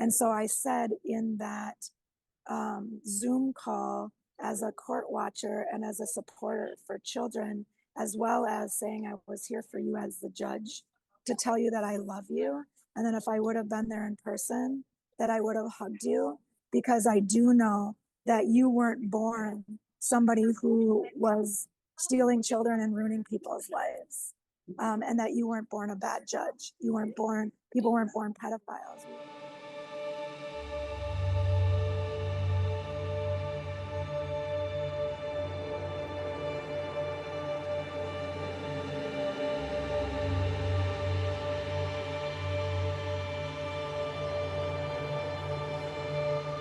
And so I said in that Zoom call, as a court watcher and as a supporter for children, as well as saying I was here for you as the judge, to tell you that I love you. And then if I would have been there in person, that I would have hugged you, because I do know that you weren't born somebody who was stealing children and ruining people's lives. And that you weren't born a bad judge. People weren't born pedophiles.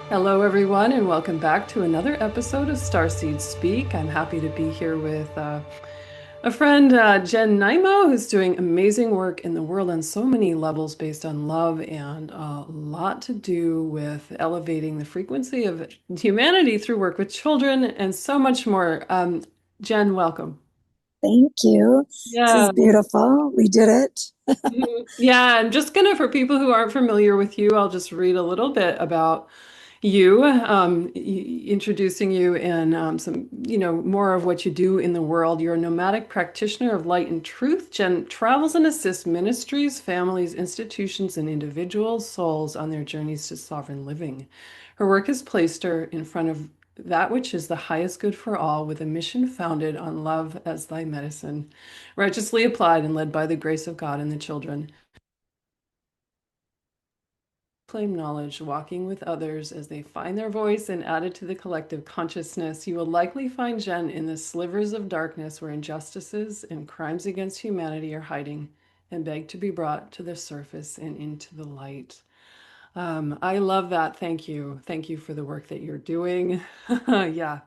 Hello, everyone, and welcome back to another episode of Starseed Speak. I'm happy to be here with a friend, Jen Nimmo, who's doing amazing work in the world on so many levels based on love and a lot to do with elevating the frequency of humanity through work with children and so much more. Jen, welcome. Thank you. This Yeah. is beautiful. We did it. Yeah, I'm just gonna, for people who aren't familiar with you, I'll just read a little bit about you, introducing you and some, more of what you do in the world. You're a nomadic practitioner of light and truth. Jen travels and assists ministries, families, institutions, and individual souls on their journeys to sovereign living. Her work has placed her in front of that which is the highest good for all, with a mission founded on love as thy medicine, righteously applied and led by the grace of God and the children. Claim knowledge, walking with others as they find their voice and add it to the collective consciousness. You will likely find Jen in the slivers of darkness where injustices and crimes against humanity are hiding and beg to be brought to the surface and into the light. I love that. Thank you. Thank you for the work that you're doing. Yeah.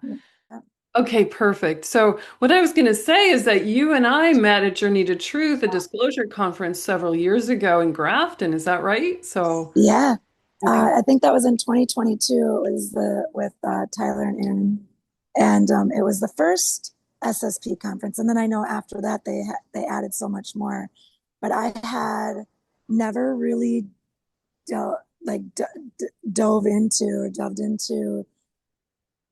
Okay, perfect. So what I was going to say is that you and I met at Journey to Truth, a disclosure conference several years ago in Grafton. Is that right? So Yeah. okay. I think that was in 2022. It was with Tyler and Aaron. And it was the first SSP conference. And then I know after that they added so much more. But I had never really delved into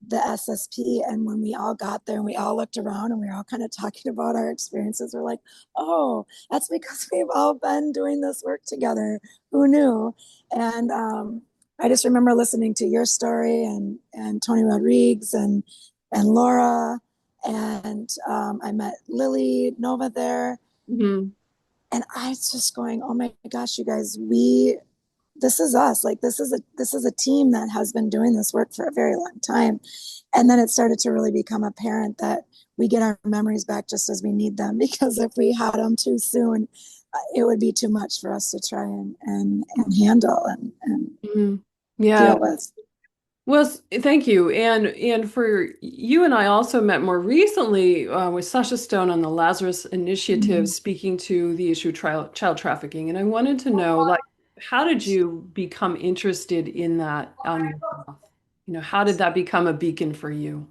the SSP. And when we all got there and we all looked around and we were all kind of talking about our experiences, we're like, oh, that's because we've all been doing this work together. Who knew? And I just remember listening to your story and Tony Rodriguez and Laura. And I met Lily Nova there. Mm-hmm. And I was just going, oh my gosh, you guys, this is us. Like this is a team that has been doing this work for a very long time. And then it started to really become apparent that we get our memories back just as we need them, because if we had them too soon, it would be too much for us to try and handle and Mm-hmm. Yeah. deal with. Well, thank you. And for you and I also met more recently with Sasha Stone on the Lazarus Initiative, speaking to the issue of child trafficking. And I wanted to know, like, how did you become interested in that on your path? How did that become a beacon for you?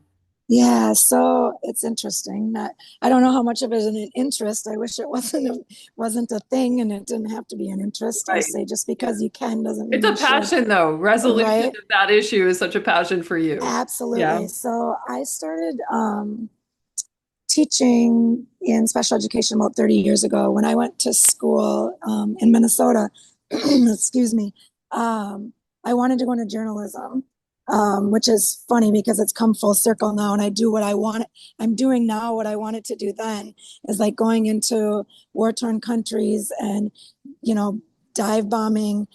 Yeah, so it's interesting. I don't know how much of it is an interest. I wish it wasn't a thing, and it didn't have to be an interest. I Right. say just because you can doesn't It's mean a you should, passion, though. Resolution right? of that issue is such a passion for you. Yeah. Absolutely. So I started teaching in special education about 30 years ago when I went to school in Minnesota. Excuse me. I wanted to go into journalism, which is funny because it's come full circle now, and I do what I want. I'm doing now what I wanted to do then, is like going into war-torn countries and, dive bombing,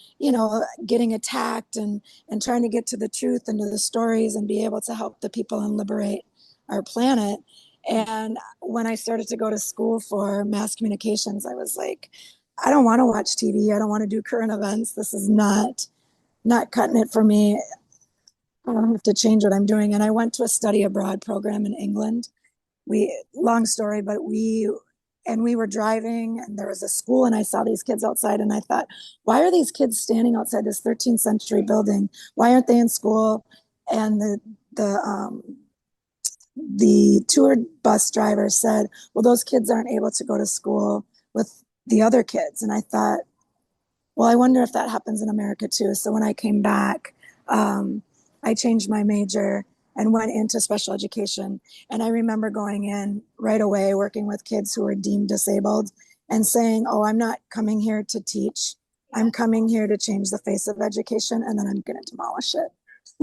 getting attacked and trying to get to the truth and to the stories and be able to help the people and liberate our planet. And when I started to go to school for mass communications, I was like, I don't want to watch TV. I don't want to do current events. This is not cutting it for me. I have to change what I'm doing. And I went to a study abroad program in England. Long story, but we were driving and there was a school and I saw these kids outside and I thought, why are these kids standing outside this 13th century building? Why aren't they in school? And the tour bus driver said, well, those kids aren't able to go to school with the other kids. And I thought, Well, I wonder if that happens in America too. So when I came back, um, I changed my major and went into special education. And I remember going in right away, working with kids who were deemed disabled and saying, oh, I'm not coming here to teach. I'm coming here to change the face of education, and then I'm going to demolish it.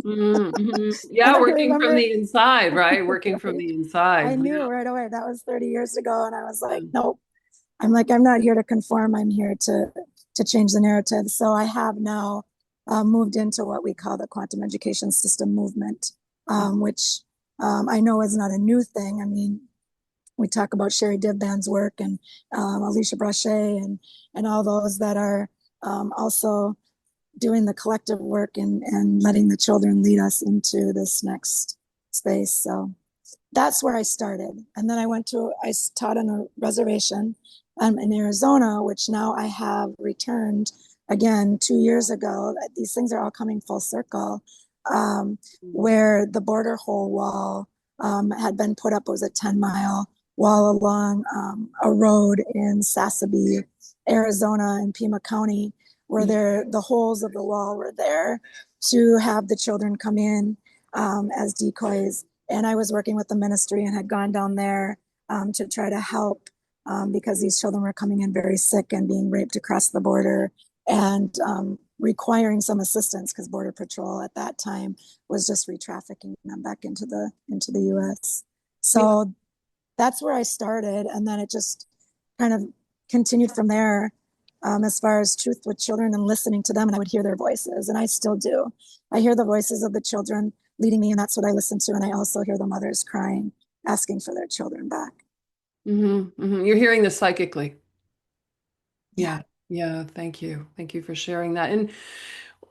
Mm-hmm. And Yeah, I working from remember, the inside, right? Working from right, the I inside. Yeah. knew right away that was 30 years ago. And I was like, nope, I'm like, I'm not here to conform. I'm here to change the narrative. So I have now moved into what we call the quantum education system movement, which I know is not a new thing. I mean, we talk about Sherry Divban's work and Alicia Brachet and all those that are also doing the collective work and letting the children lead us into this next space. So that's where I started. And then I taught on a reservation in Arizona, which now I have returned again 2 years ago. These things are all coming full circle, where the border hole wall had been put up. It was a 10-mile wall along a road in Sassabee, Arizona, in Pima County, where the holes of the wall were there to have the children come in as decoys. And I was working with the ministry and had gone down there to try to help because these children were coming in very sick and being raped across the border and requiring some assistance because Border Patrol at that time was just re-trafficking them back into the U.S. So that's where I started, and then it just kind of continued from there. As far as truth with children and listening to them, and I would hear their voices, and I still do. I hear the voices of the children leading me, and that's what I listen to. And I also hear the mothers crying, asking for their children back. Mm-hmm. Mm-hmm. You're hearing this psychically. Yeah. Yeah. Yeah. Thank you. Thank you for sharing that. And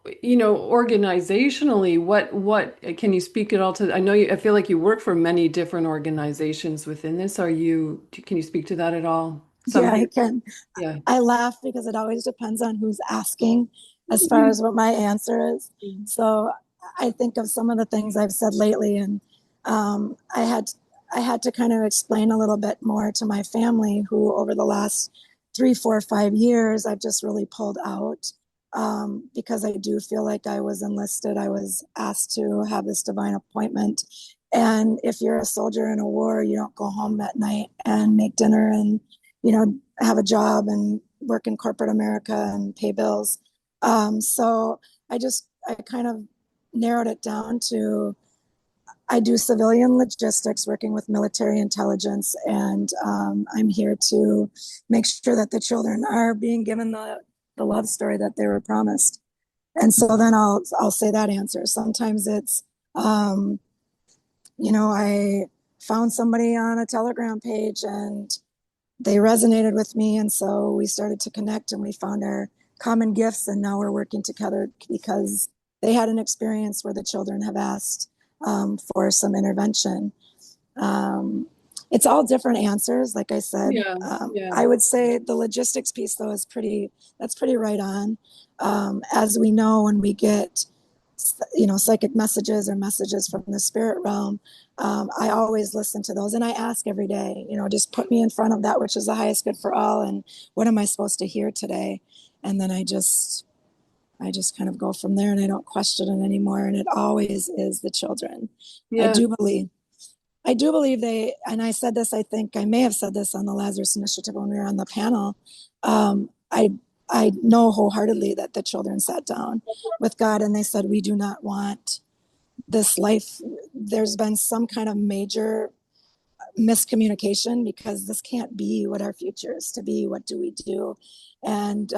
organizationally, what can you speak at all to? I know I feel like you work for many different organizations within this. Can you speak to that at all? Some Yeah, of I you, can. yeah. I laugh because it always depends on who's asking as far as what my answer is. So I think of some of the things I've said lately, and um, I had I had to kind of explain a little bit more to my family, who over the last 3, 4, 5 years I've just really pulled out because I do feel like I was enlisted. I was asked to have this divine appointment. And if you're a soldier in a war, you don't go home at night and make dinner and have a job and work in corporate America and pay bills. So I kind of narrowed it down to I do civilian logistics working with military intelligence, and I'm here to make sure that the children are being given the love story that they were promised. And so then I'll say that answer. Sometimes it's, I found somebody on a Telegram page and they resonated with me, and so we started to connect and we found our common gifts, and now we're working together because they had an experience where the children have asked for some intervention. um, it's all different answers, like I said. Yeah. Yeah. I would say the logistics piece though is pretty right on. As we know, when we get psychic messages or messages from the spirit realm, I always listen to those and I ask every day, just put me in front of that which is the highest good for all, and what am I supposed to hear today? And then I just kind of go from there, and I don't question it anymore, and it always is the children. i Yeah. do believe I do believe they, and I said this, I think I may have said this on the Lazarus Initiative when we were on the panel. I know wholeheartedly that the children sat down with God and they said, we do not want this life. There's been some kind of major miscommunication because this can't be what our future is to be. What do we do? And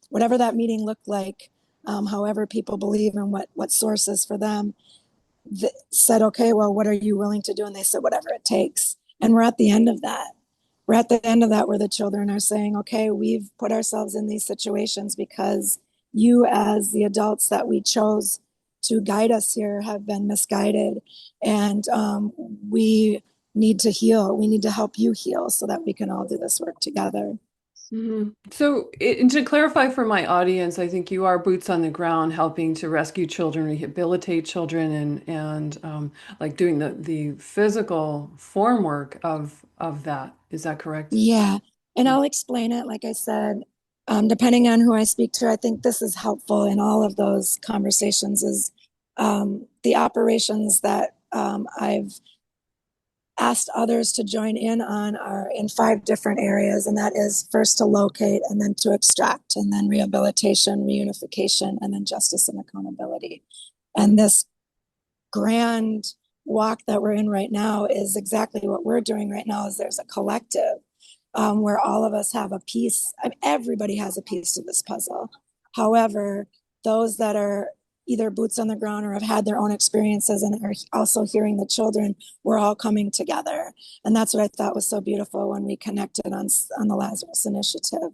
whatever that meeting looked like, however people believe and what sources for them, said, okay, well, what are you willing to do? And they said, whatever it takes. And we're at the end of that. We're at the end of that where the children are saying, okay, we've put ourselves in these situations because you, as the adults that we chose to guide us here, have been misguided. And we need to heal. We need to help you heal so that we can all do this work together. So, and to clarify for my audience, I think you are boots on the ground, helping to rescue children, rehabilitate children, and like doing the physical form work of that. Is that correct? Yeah. And I'll explain it. Like I said, depending on who I speak to, I think this is helpful in all of those conversations is the operations that I've asked others to join in on are in 5 different areas, and that is first to locate, and then to extract, and then rehabilitation, reunification, and then justice and accountability. And this grand walk that we're in right now is exactly what we're doing right now. Is there's a collective where all of us have a piece. Everybody has a piece to this puzzle. However, those that are either boots on the ground or have had their own experiences and are also hearing the children, we're all coming together. And that's what I thought was so beautiful when we connected on the Lazarus Initiative,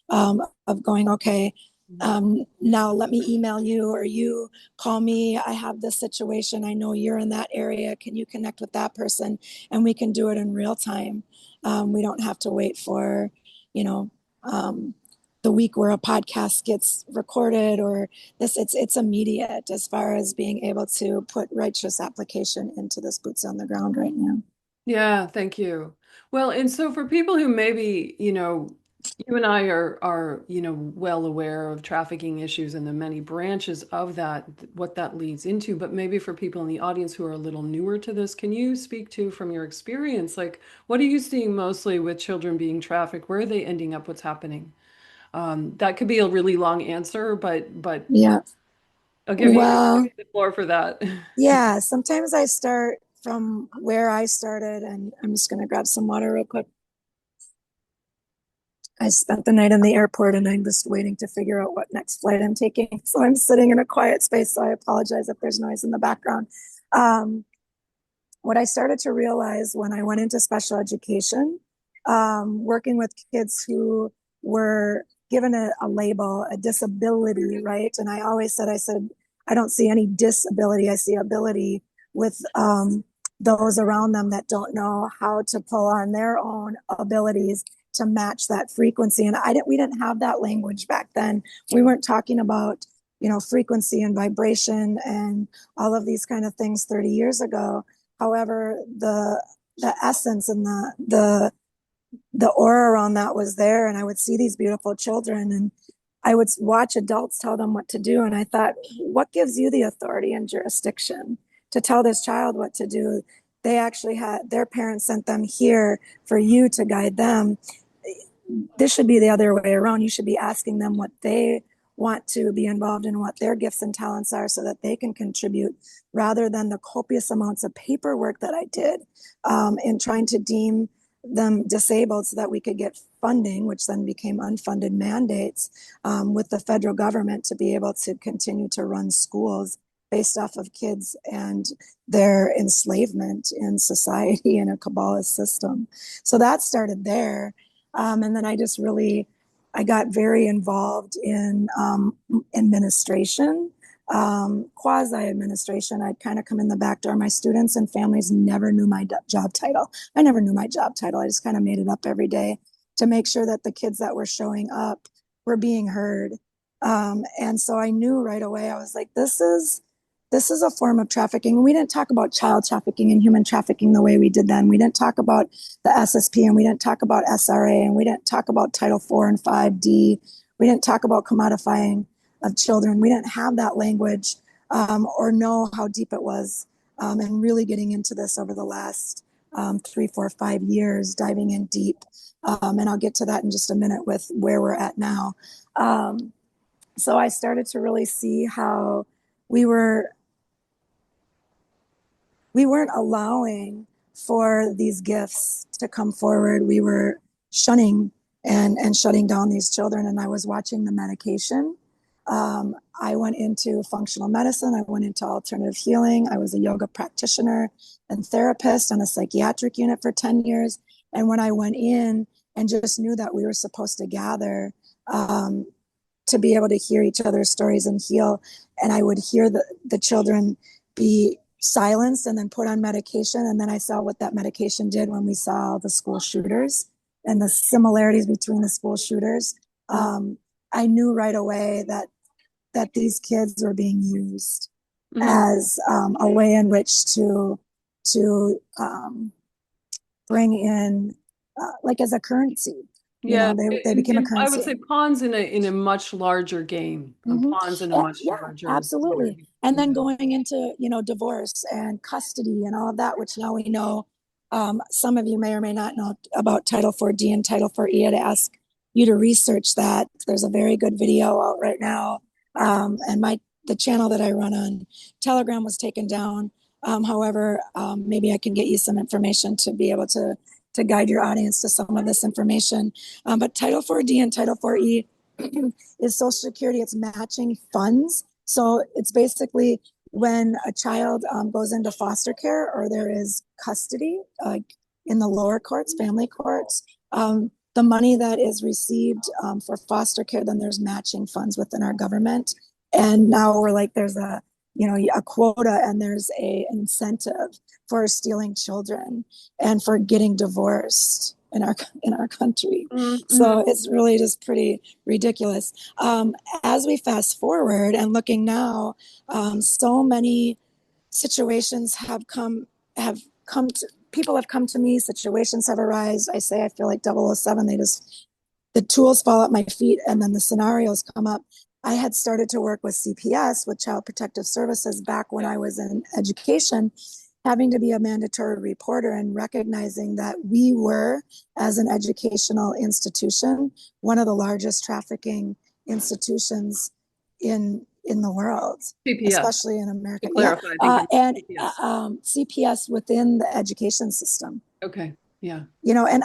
of going, okay, now let me email you, or you call me. I have this situation. I know you're in that area. Can you connect with that person? And we can do it in real time. We don't have to wait for, you know, the week where a podcast gets recorded or this. It's immediate as far as being able to put righteous application into this boots on the ground right now. Yeah, thank you. Well, and so for people who maybe, you and I are, well aware of trafficking issues and the many branches of that, what that leads into, but maybe for people in the audience who are a little newer to this, can you speak to from your experience, like what are you seeing mostly with children being trafficked? Where are they ending up? What's happening? That could be a really long answer, but Yeah. I'll give you Well, the floor for that. yeah, sometimes I start from where I started, and I'm just going to grab some water real quick. I spent the night in the airport and I'm just waiting to figure out what next flight I'm taking. So I'm sitting in a quiet space. So I apologize if there's noise in the background. Um, what I started to realize when I went into special education, working with kids who were given a label, a disability, right? And I always said, I don't see any disability. I see ability with those around them that don't know how to pull on their own abilities to match that frequency. And we didn't have that language back then. We weren't talking about, frequency and vibration and all of these kind of things 30 years ago. However, the essence and the aura around that was there, and I would see these beautiful children, and I would watch adults tell them what to do, and I thought, what gives you the authority and jurisdiction to tell this child what to do? They actually had their parents sent them here for you to guide them. This should be the other way around. You should be asking them what they want to be involved in, what their gifts and talents are, so that they can contribute, rather than the copious amounts of paperwork that I did in trying to deem them disabled so that we could get funding, which then became unfunded mandates with the federal government to be able to continue to run schools based off of kids and their enslavement in society in a cabalist system. So that started there. And then I got very involved in administration, quasi administration. I'd kind of come in the back door. My students and families never knew my job title. I never knew my job title. I just kind of made it up every day to make sure that the kids that were showing up were being heard. And so I knew right away, I was like, this is a form of trafficking. We didn't talk about child trafficking and human trafficking the way we did then. We didn't talk about the SSP, and we didn't talk about SRA, and we didn't talk about Title 4 and 5D. We didn't talk about commodifying of children. We didn't have that language or know how deep it was. And really getting into this over the last 3, 4, 5 years, diving in deep. And I'll get to that in just a minute with where we're at now. So I started to really see how we weren't allowing for these gifts to come forward. We were shunning and shutting down these children. And I was watching the medication. I went into functional medicine. I went into alternative healing. I was a yoga practitioner and therapist on a psychiatric unit for 10 years. And when I went in and just knew that we were supposed to gather to be able to hear each other's stories and heal, and I would hear the children be silenced and then put on medication. And then I saw what that medication did when we saw the school shooters and the similarities between the school shooters. I knew right away that these kids were being used as a way in which to bring in, like as a currency. Yeah, they became a I would say currency. pawns in a much larger game. Hmm. Pawns in a much Yeah, larger absolutely. story. And then Yeah. going into, divorce and custody and all of that, which now we know, some of you may or may not know about Title 4D and Title 4E. I'd ask you to research that. There's a very good video out right now. And the channel that I run on Telegram was taken down. However, maybe I can get you some information to be able to guide your audience to some of this information. But Title 4D and Title 4E is Social Security. It's matching funds. So it's basically when a child goes into foster care or there is custody in the lower courts, family courts, the money that is received for foster care, then there's matching funds within our government. And now we're like, there's a quota and there's an incentive for stealing children and for getting divorced in our country. Mm-hmm. So it's really just pretty ridiculous. As we fast forward and looking now, so many situations have come to people have come to me, situations have arisen. I feel like 007, the tools fall at my feet and then the scenarios come up. I had started to work with CPS, with Child Protective Services, back when I was in education, having to be a mandatory reporter and recognizing that we were, as an educational institution, one of the largest trafficking institutions in the world, CPS. especially in America. To Yeah, clarify, I think and CPS. CPS within the education system. Okay. Yeah. And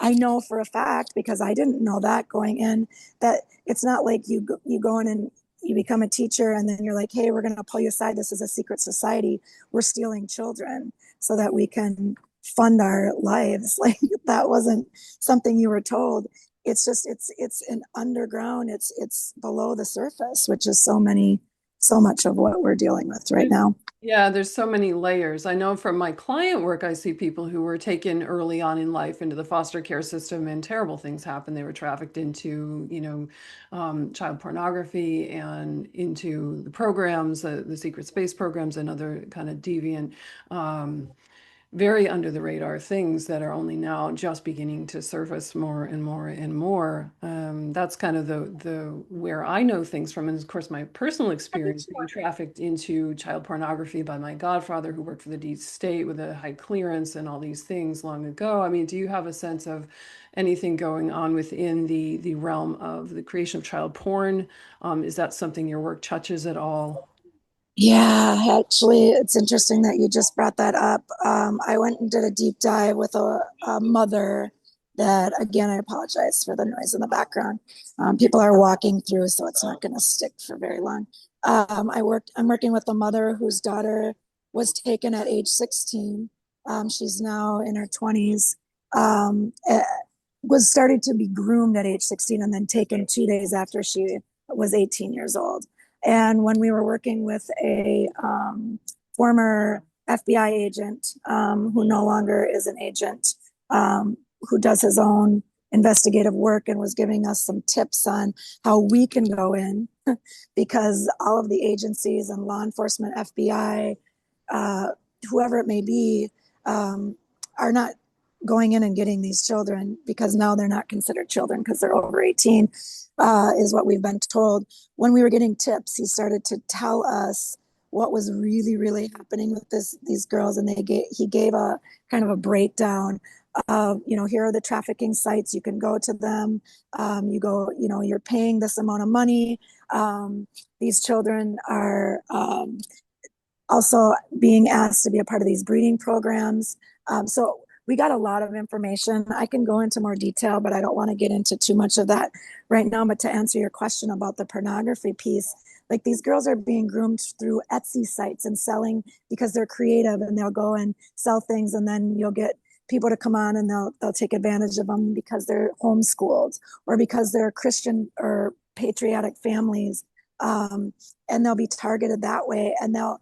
I know for a fact, because I didn't know that going in, that it's not like you go in and you become a teacher and then you're like, hey, we're going to pull you aside. This is a secret society. We're stealing children so that we can fund our lives. Like, that wasn't something you were told. It's just it's an underground. It's below the surface, which is so much of what we're dealing with right now. Yeah, there's so many layers. I know from my client work, I see people who were taken early on in life into the foster care system and terrible things happened. They were trafficked into, child pornography and into the programs, the secret space programs and other kind of deviant, very under the radar things that are only now just beginning to surface more and more and more. That's kind of the where I know things from, and of course my personal experience being trafficked into child pornography by my godfather, who worked for the deep state with a high clearance and all these things long ago. I mean, do you have a sense of anything going on within the realm of the creation of child porn? Is that something your work touches at all? Yeah, actually, it's interesting that you just brought that up. I went and did a deep dive with a mother that, again, I apologize for the noise in the background. People are walking through, so it's not going to stick for very long. I'm working with a mother whose daughter was taken at age 16. She's now in her 20s. Was started to be groomed at age 16 and then taken 2 days after she was 18 years old. And when we were working with a former FBI agent who no longer is an agent, who does his own investigative work and was giving us some tips on how we can go in, because all of the agencies and law enforcement, FBI, whoever it may be, are not going in and getting these children, because now they're not considered children because they're over 18, is what we've been told. When we were getting tips, he started to tell us what was really, really happening with these girls, and he gave a kind of a breakdown of, here are the trafficking sites, you can go to them, you're paying this amount of money. These children are also being asked to be a part of these breeding programs. So we got a lot of information. I can go into more detail, but I don't want to get into too much of that right now. But to answer your question about the pornography piece, like, these girls are being groomed through Etsy sites and selling, because they're creative and they'll go and sell things, and then you'll get people to come on and they'll take advantage of them because they're homeschooled or because they're Christian or patriotic families, and they'll be targeted that way, and they'll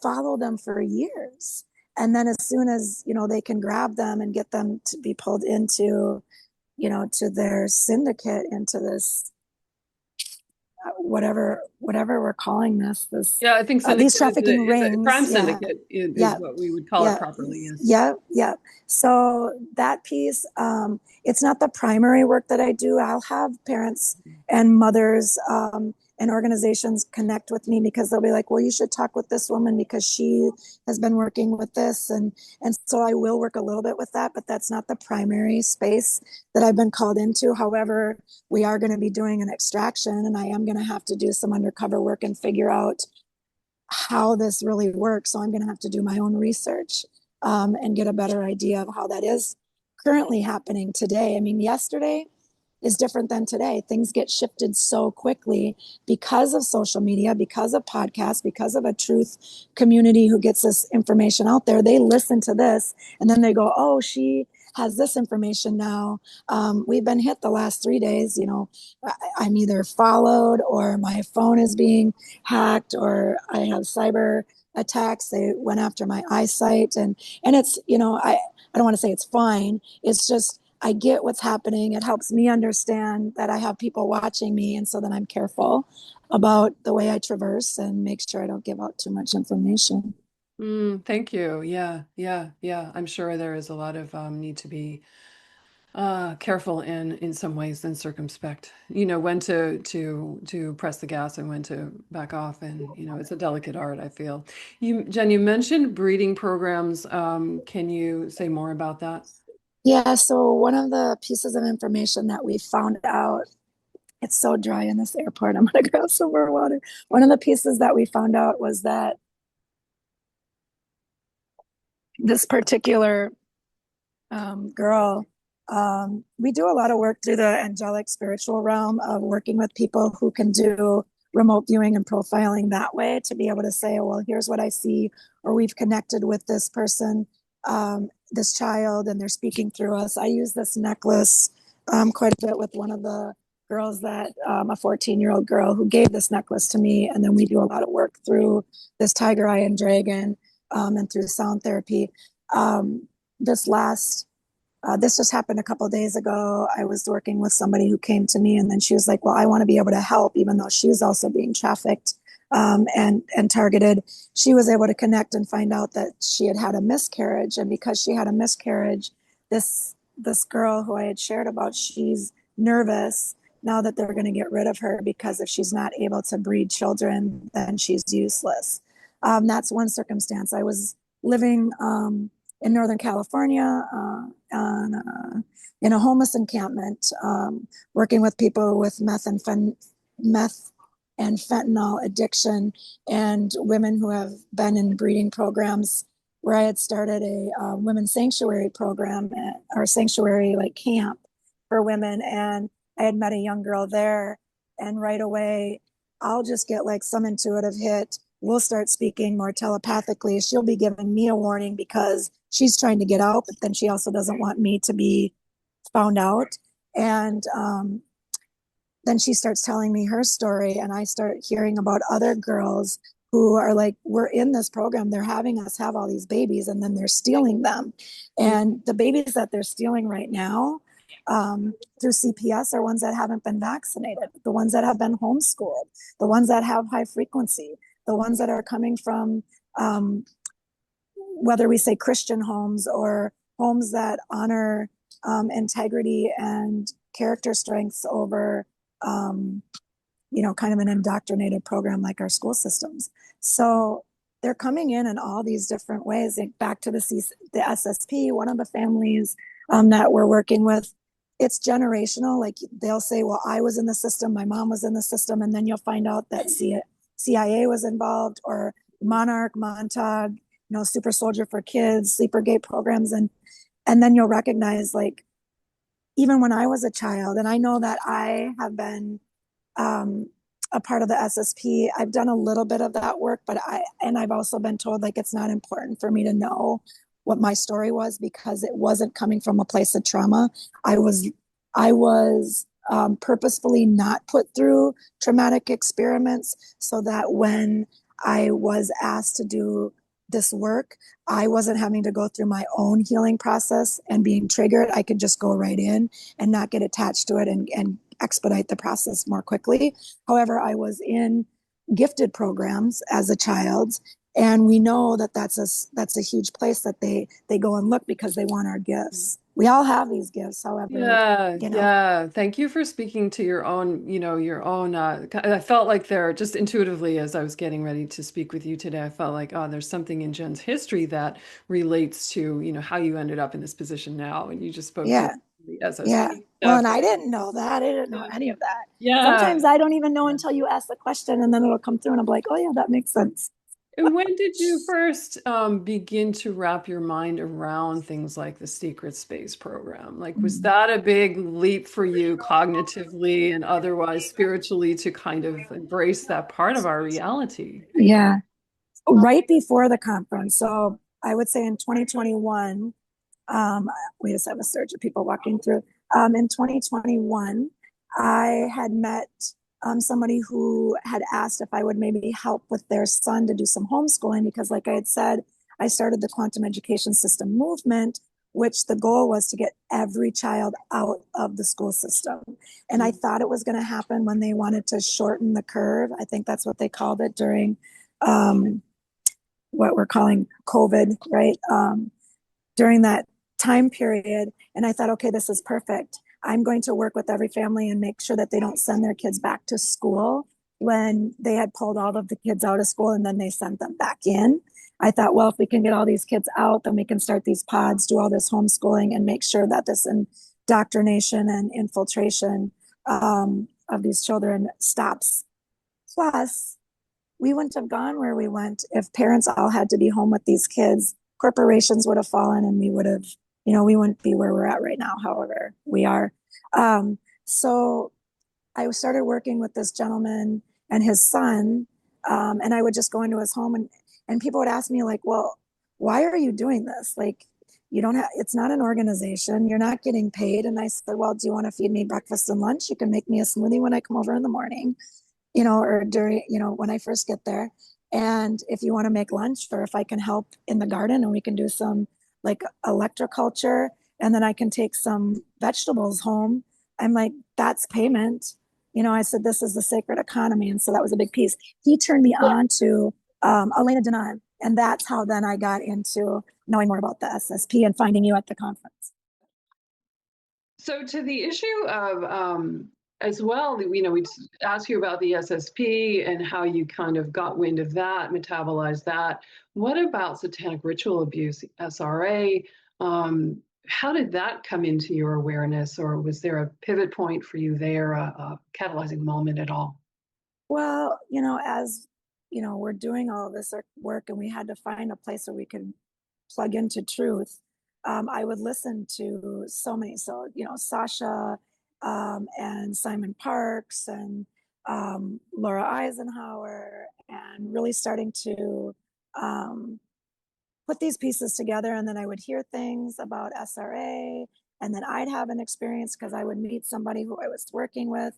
follow them for years. And then as soon as, they can grab them and get them to be pulled into, to their syndicate, into this whatever we're calling this Yeah, I think these syndicate trafficking is a rings. crime Yeah, syndicate is yeah, what we would call it yeah, properly. Yes. yeah, yeah. So that piece, it's not the primary work that I do. I'll have parents and mothers and organizations connect with me because they'll be like, well, you should talk with this woman because she has been working with this. And so I will work a little bit with that, but that's not the primary space that I've been called into. However, we are going to be doing an extraction, and I am going to have to do some undercover work and figure out how this really works. So I'm going to have to do my own research and get a better idea of how that is currently happening today. I mean, yesterday is different than today. Things get shifted so quickly because of social media, because of podcasts, because of a truth community who gets this information out there. They listen to this and then they go, oh, she has this information now. We've been hit the last 3 days. You know, I'm either followed or my phone is being hacked or I have cyber attacks. They went after my eyesight, and it's, you know, I don't want to say it's fine. It's just I get what's happening. It helps me understand that I have people watching me, and so then I'm careful about the way I traverse and make sure I don't give out too much information. Thank you. Yeah, yeah, yeah. I'm sure there is a lot of need to be careful in some ways and circumspect. You know, when to press the gas and when to back off, and you know, it's a delicate art, I feel. Jen, you mentioned breeding programs. Can you say more about that? Yeah, so one of the pieces of information that we found out, it's so dry in this airport. I'm going to grab some more water. One of the pieces that we found out was that this particular girl, we do a lot of work through the angelic spiritual realm of working with people who can do remote viewing and profiling that way to be able to say, oh, well, here's what I see, or we've connected with this person, this child, and they're speaking through us. I use this necklace quite a bit with one of the girls that a 14-year-old girl who gave this necklace to me. And then we do a lot of work through this tiger eye and dragon and through sound therapy. This last this just happened a couple of days ago. I was working with somebody who came to me, and then she was like, well, I want to be able to help, even though she was also being trafficked and targeted. She was able to connect and find out that she had had a miscarriage, and because she had a miscarriage, this girl who I had shared about, she's nervous now that they're going to get rid of her, because if she's not able to breed children, then she's useless. That's one circumstance. I was living in Northern California in a homeless encampment, working with people with meth and fentanyl addiction, and women who have been in breeding programs, where I had started a women's sanctuary program or sanctuary like camp for women. And I had met a young girl there, and right away, I'll just get like some intuitive hit. We'll start speaking more telepathically. She'll be giving me a warning because she's trying to get out, but then she also doesn't want me to be found out. And then she starts telling me her story, and I start hearing about other girls who are like, we're in this program, they're having us have all these babies, and then they're stealing them. And the babies that they're stealing right now through CPS are ones that haven't been vaccinated, the ones that have been homeschooled, the ones that have high frequency, the ones that are coming from whether we say Christian homes or homes that honor integrity and character strengths over kind of an indoctrinated program like our school systems. So they're coming in all these different ways. Back to the SSP, one of the families that we're working with, it's generational. Like they'll say, well, I was in the system, my mom was in the system, and then you'll find out that CIA was involved, or Monarch, Montauk, Super Soldier for Kids, Sleepergate programs, and then you'll recognize, like, even when I was a child, and I know that I have been a part of the SSP. I've done a little bit of that work, but I've also been told, like, it's not important for me to know what my story was because it wasn't coming from a place of trauma. I was purposefully not put through traumatic experiments so that when I was asked to do this work, I wasn't having to go through my own healing process and being triggered. I could just go right in and not get attached to it and expedite the process more quickly. However, I was in gifted programs as a child, and we know that that's a huge place that they go and look because they want our gifts. We all have these gifts, however, Yeah, you know. yeah. Thank you for speaking to your own, your own, I felt like there just intuitively as I was getting ready to speak with you today, I felt like, oh, there's something in Jen's history that relates to, how you ended up in this position now. And you just spoke to Yeah. the Yeah. SSP Well, stuff. and I didn't know that. I didn't know any of that. Yeah. Sometimes I don't even know until you ask the question, and then it'll come through and I'm like, oh yeah, that makes sense. And when did you first begin to wrap your mind around things like the secret space program? Like, was that a big leap for you cognitively and otherwise spiritually to kind of embrace that part of our reality? Yeah. Right before the conference. So I would say in 2021, we just have a surge of people walking through. In 2021, I had met somebody who had asked if I would maybe help with their son to do some homeschooling because, like I had said, I started the quantum education system movement, which the goal was to get every child out of the school system. And I thought it was going to happen when they wanted to shorten the curve. I think that's what they called it during what we're calling COVID, right? During that time period. And I thought, okay, this is perfect. I'm going to work with every family and make sure that they don't send their kids back to school when they had pulled all of the kids out of school and then they sent them back in. I thought, well, if we can get all these kids out, then we can start these pods, do all this homeschooling, and make sure that this indoctrination and infiltration of these children stops. Plus, we wouldn't have gone where we went if parents all had to be home with these kids. Corporations would have fallen and we would have, we wouldn't be where we're at right now. However, we are. So I started working with this gentleman and his son, and I would just go into his home and people would ask me like, well, why are you doing this? Like, you don't have, it's not an organization. You're not getting paid. And I said, well, do you want to feed me breakfast and lunch? You can make me a smoothie when I come over in the morning, or during, when I first get there. And if you want to make lunch, or if I can help in the garden and we can do some like electroculture, and then I can take some vegetables home, I'm like, that's payment. I said, this is the sacred economy. And so that was a big piece. He turned me on to Elena Denon. And that's how then I got into knowing more about the SSP and finding you at the conference. So to the issue of as well, we asked you about the SSP and how you kind of got wind of that, metabolized that. What about satanic ritual abuse, SRA? How did that come into your awareness, or was there a pivot point for you there, a catalyzing moment at all? Well, as we're doing all of this work and we had to find a place where we could plug into truth. I would listen to so many, Sasha and Simon Parks and Laura Eisenhower, and really starting to put these pieces together. And then I would hear things about SRA, and then I'd have an experience because I would meet somebody who I was working with,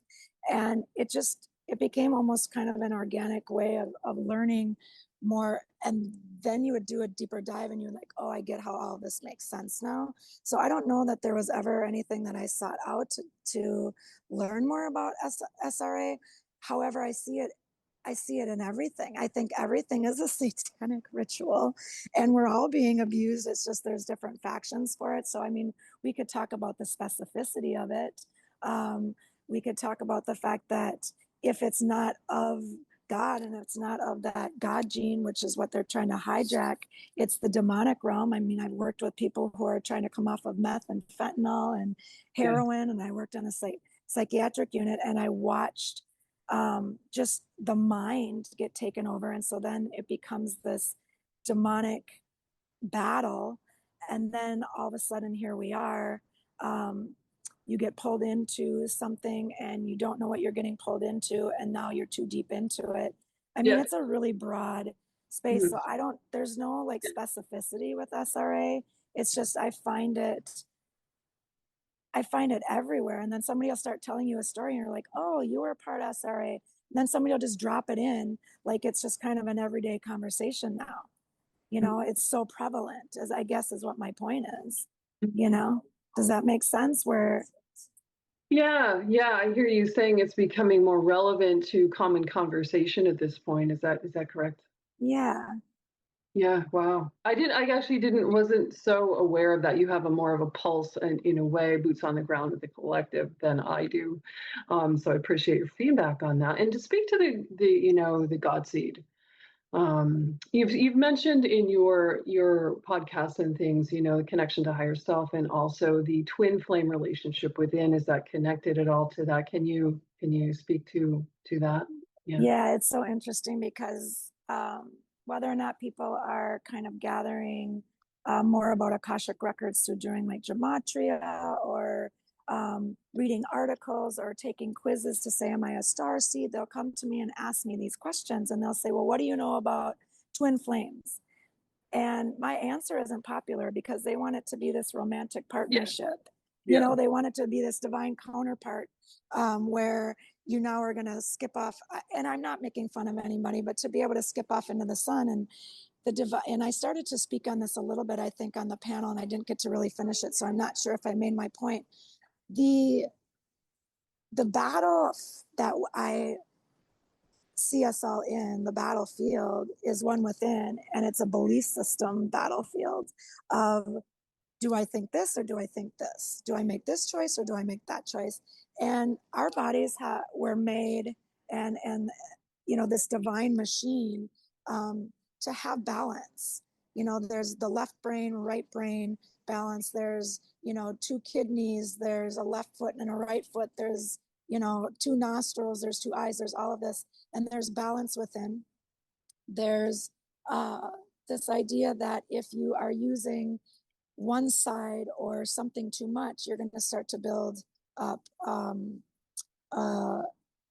and it became almost kind of an organic way of learning more. And then you would do a deeper dive and you're like, oh, I get how all this makes sense now. So I don't know that there was ever anything that I sought out to learn more about SRA. However, I see it in everything. I think everything is a satanic ritual and we're all being abused. It's just there's different factions for it. So, I mean, we could talk about the specificity of it. We could talk about the fact that if it's not of God and it's not of that God gene, which is what they're trying to hijack, it's the demonic realm. I mean, I've worked with people who are trying to come off of meth and fentanyl and heroin, and I worked on a psychiatric unit, and I watched just the mind get taken over. And so then it becomes this demonic battle. And then all of a sudden, here we are. You get pulled into something and you don't know what you're getting pulled into. And now you're too deep into it. I mean, it's a really broad space. So there's no like specificity with SRA. It's just, I find it everywhere. And then somebody will start telling you a story and you're like, oh, you were a part of SRA. And then somebody will just drop it in. Like it's just kind of an everyday conversation now. It's so prevalent, as I guess is what my point is. Does that make sense? Where Yeah, I hear you saying it's becoming more relevant to common conversation at this point. Is that correct? Yeah. Yeah, wow. I actually wasn't so aware of that. You have a more of a pulse and in a way, boots on the ground with the collective than I do. So I appreciate your feedback on that. And to speak to the Godseed, you've mentioned in your podcasts and things, the connection to higher self and also the twin flame relationship within. Is that connected at all to that? Can you speak to that? Yeah. Yeah, it's so interesting because whether or not people are kind of gathering more about Akashic records through doing like gematria or reading articles or taking quizzes to say, am I a starseed? They'll come to me and ask me these questions and they'll say, well, what do you know about twin flames? And my answer isn't popular because they want it to be this romantic partnership. Yeah. They want it to be this divine counterpart where you now are going to skip off. And I'm not making fun of anybody, but to be able to skip off into the sun and the divine. And I started to speak on this a little bit, I think, on the panel, and I didn't get to really finish it. So I'm not sure if I made my point. The battle that I see us all in, the battlefield, is one within, and it's a belief system battlefield of, do I think this or do I think this? Do I make this choice or do I make that choice? And our bodies were made, and this divine machine, to have balance. There's the left brain, right brain balance. There's two kidneys. There's a left foot and a right foot. There's two nostrils. There's two eyes. There's all of this, and there's balance within. There's this idea that if you are using one side or something too much, you're going to start to build up a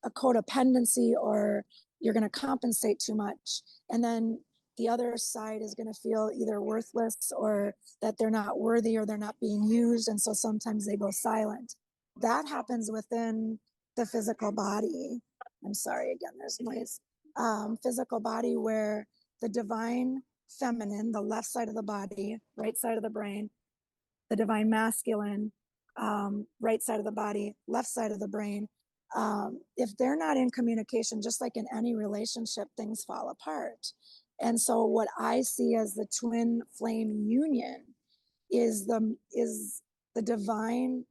codependency, or you're going to compensate too much. And then the other side is going to feel either worthless or that they're not worthy or they're not being used. And so sometimes they go silent. That happens within the physical body. I'm sorry, again, there's noise. Physical body, where the divine feminine, the left side of the body, right side of the brain, the divine masculine, right side of the body, left side of the brain. If they're not in communication, just like in any relationship, things fall apart. And so what I see as the twin flame union is the divine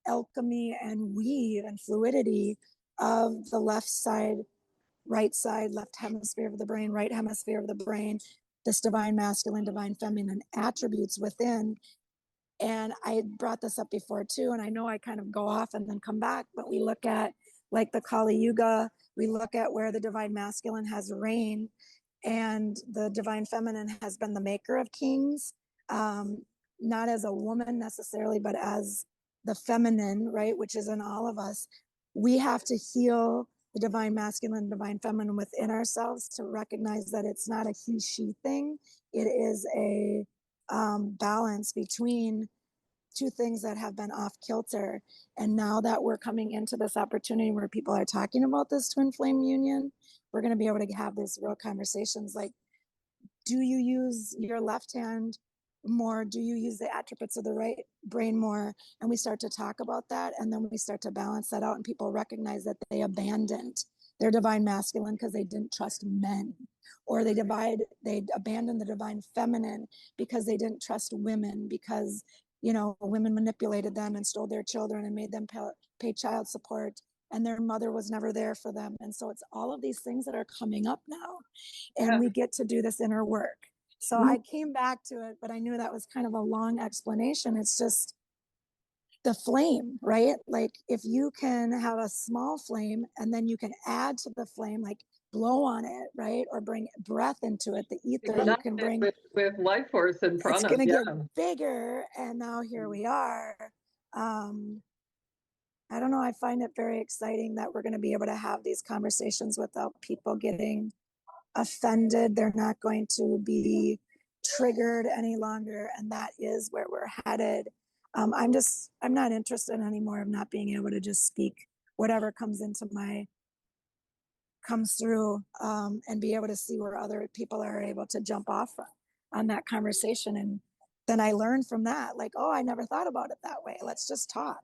alchemy and weave and fluidity of the left side, right side, left hemisphere of the brain, right hemisphere of the brain, this divine masculine, divine feminine attributes within. And I brought this up before too, and I know I kind of go off and then come back, but we look at like the Kali Yuga, we look at where the divine masculine has reigned and the divine feminine has been the maker of kings, not as a woman necessarily, but as the feminine, right, which is in all of us. We have to heal the divine masculine, divine feminine within ourselves to recognize that it's not a he-she thing. It is a balance between two things that have been off kilter. And now that we're coming into this opportunity where people are talking about this twin flame union, we're going to be able to have these real conversations like, do you use your left hand more? Do you use the attributes of the right brain more? And we start to talk about that. And then we start to balance that out. And people recognize that they abandoned their divine masculine because they didn't trust men, or they abandoned the divine feminine because they didn't trust women, because women manipulated them and stole their children and made them pay child support, and their mother was never there for them. And so it's all of these things that are coming up now, and we get to do this inner work. So I came back to it, but I knew that was kind of a long explanation. It's just the flame, right? Like if you can have a small flame and then you can add to the flame, like blow on it, right? Or bring breath into it, the ether, you can bring with life force and it's prana. going to Yeah. get bigger. And now here we are. I don't know. I find it very exciting that we're going to be able to have these conversations without people getting offended. They're not going to be triggered any longer. And that is where we're headed. I'm not interested anymore of not being able to just speak whatever comes through, and be able to see where other people are able to jump off on that conversation. And then I learned from that, like, oh, I never thought about it that way. Let's just talk.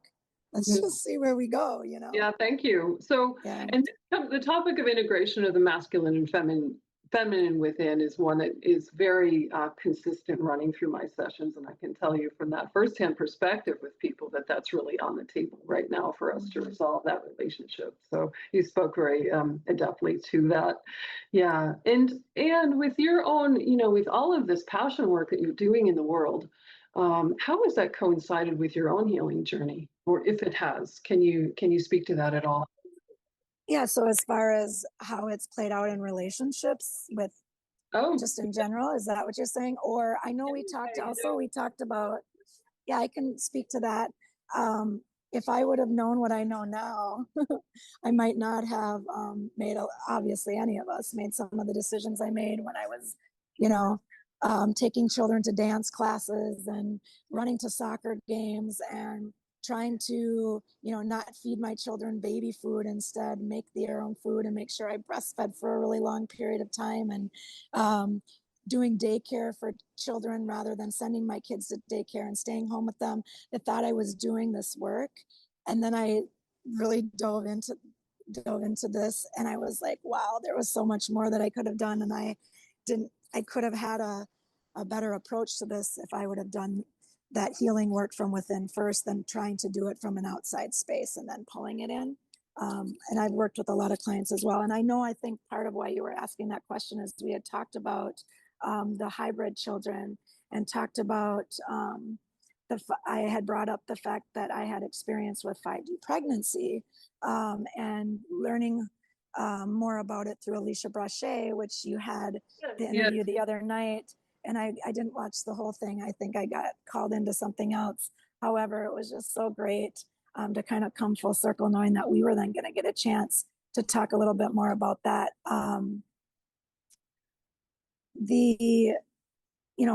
let's just see where we go, Yeah, thank you. So, Yeah. and the topic of integration of the masculine and feminine within is one that is very consistent running through my sessions, and I can tell you from that firsthand perspective with people that that's really on the table right now for us to resolve that relationship. So you spoke very adeptly to that. Yeah, and with your own, with all of this passion work that you're doing in the world, how has that coincided with your own healing journey, or if it has? Can you speak to that at all? Yeah, so as far as how it's played out in relationships with Oh, just in general, is that what you're saying? Or I know we talked about, yeah, I can speak to that. If I would have known what I know now, I might not have obviously any of us made some of the decisions I made when I was, you know, taking children to dance classes and running to soccer games and trying to, not feed my children baby food, instead make their own food and make sure I breastfed for a really long period of time, and doing daycare for children rather than sending my kids to daycare and staying home with them. I thought I was doing this work. And then I really dove into this, and I was like, wow, there was so much more that I could have done. And I could have had a better approach to this if I would have done that healing work from within first, than trying to do it from an outside space and then pulling it in. And I've worked with a lot of clients as well. And I think part of why you were asking that question is we had talked about the hybrid children, and talked about I had brought up the fact that I had experience with 5D pregnancy, and learning more about it through Alicia Brachet, which you had the interview the other night. And I didn't watch the whole thing. I think I got called into something else. However, it was just so great to kind of come full circle, knowing that we were then going to get a chance to talk a little bit more about that.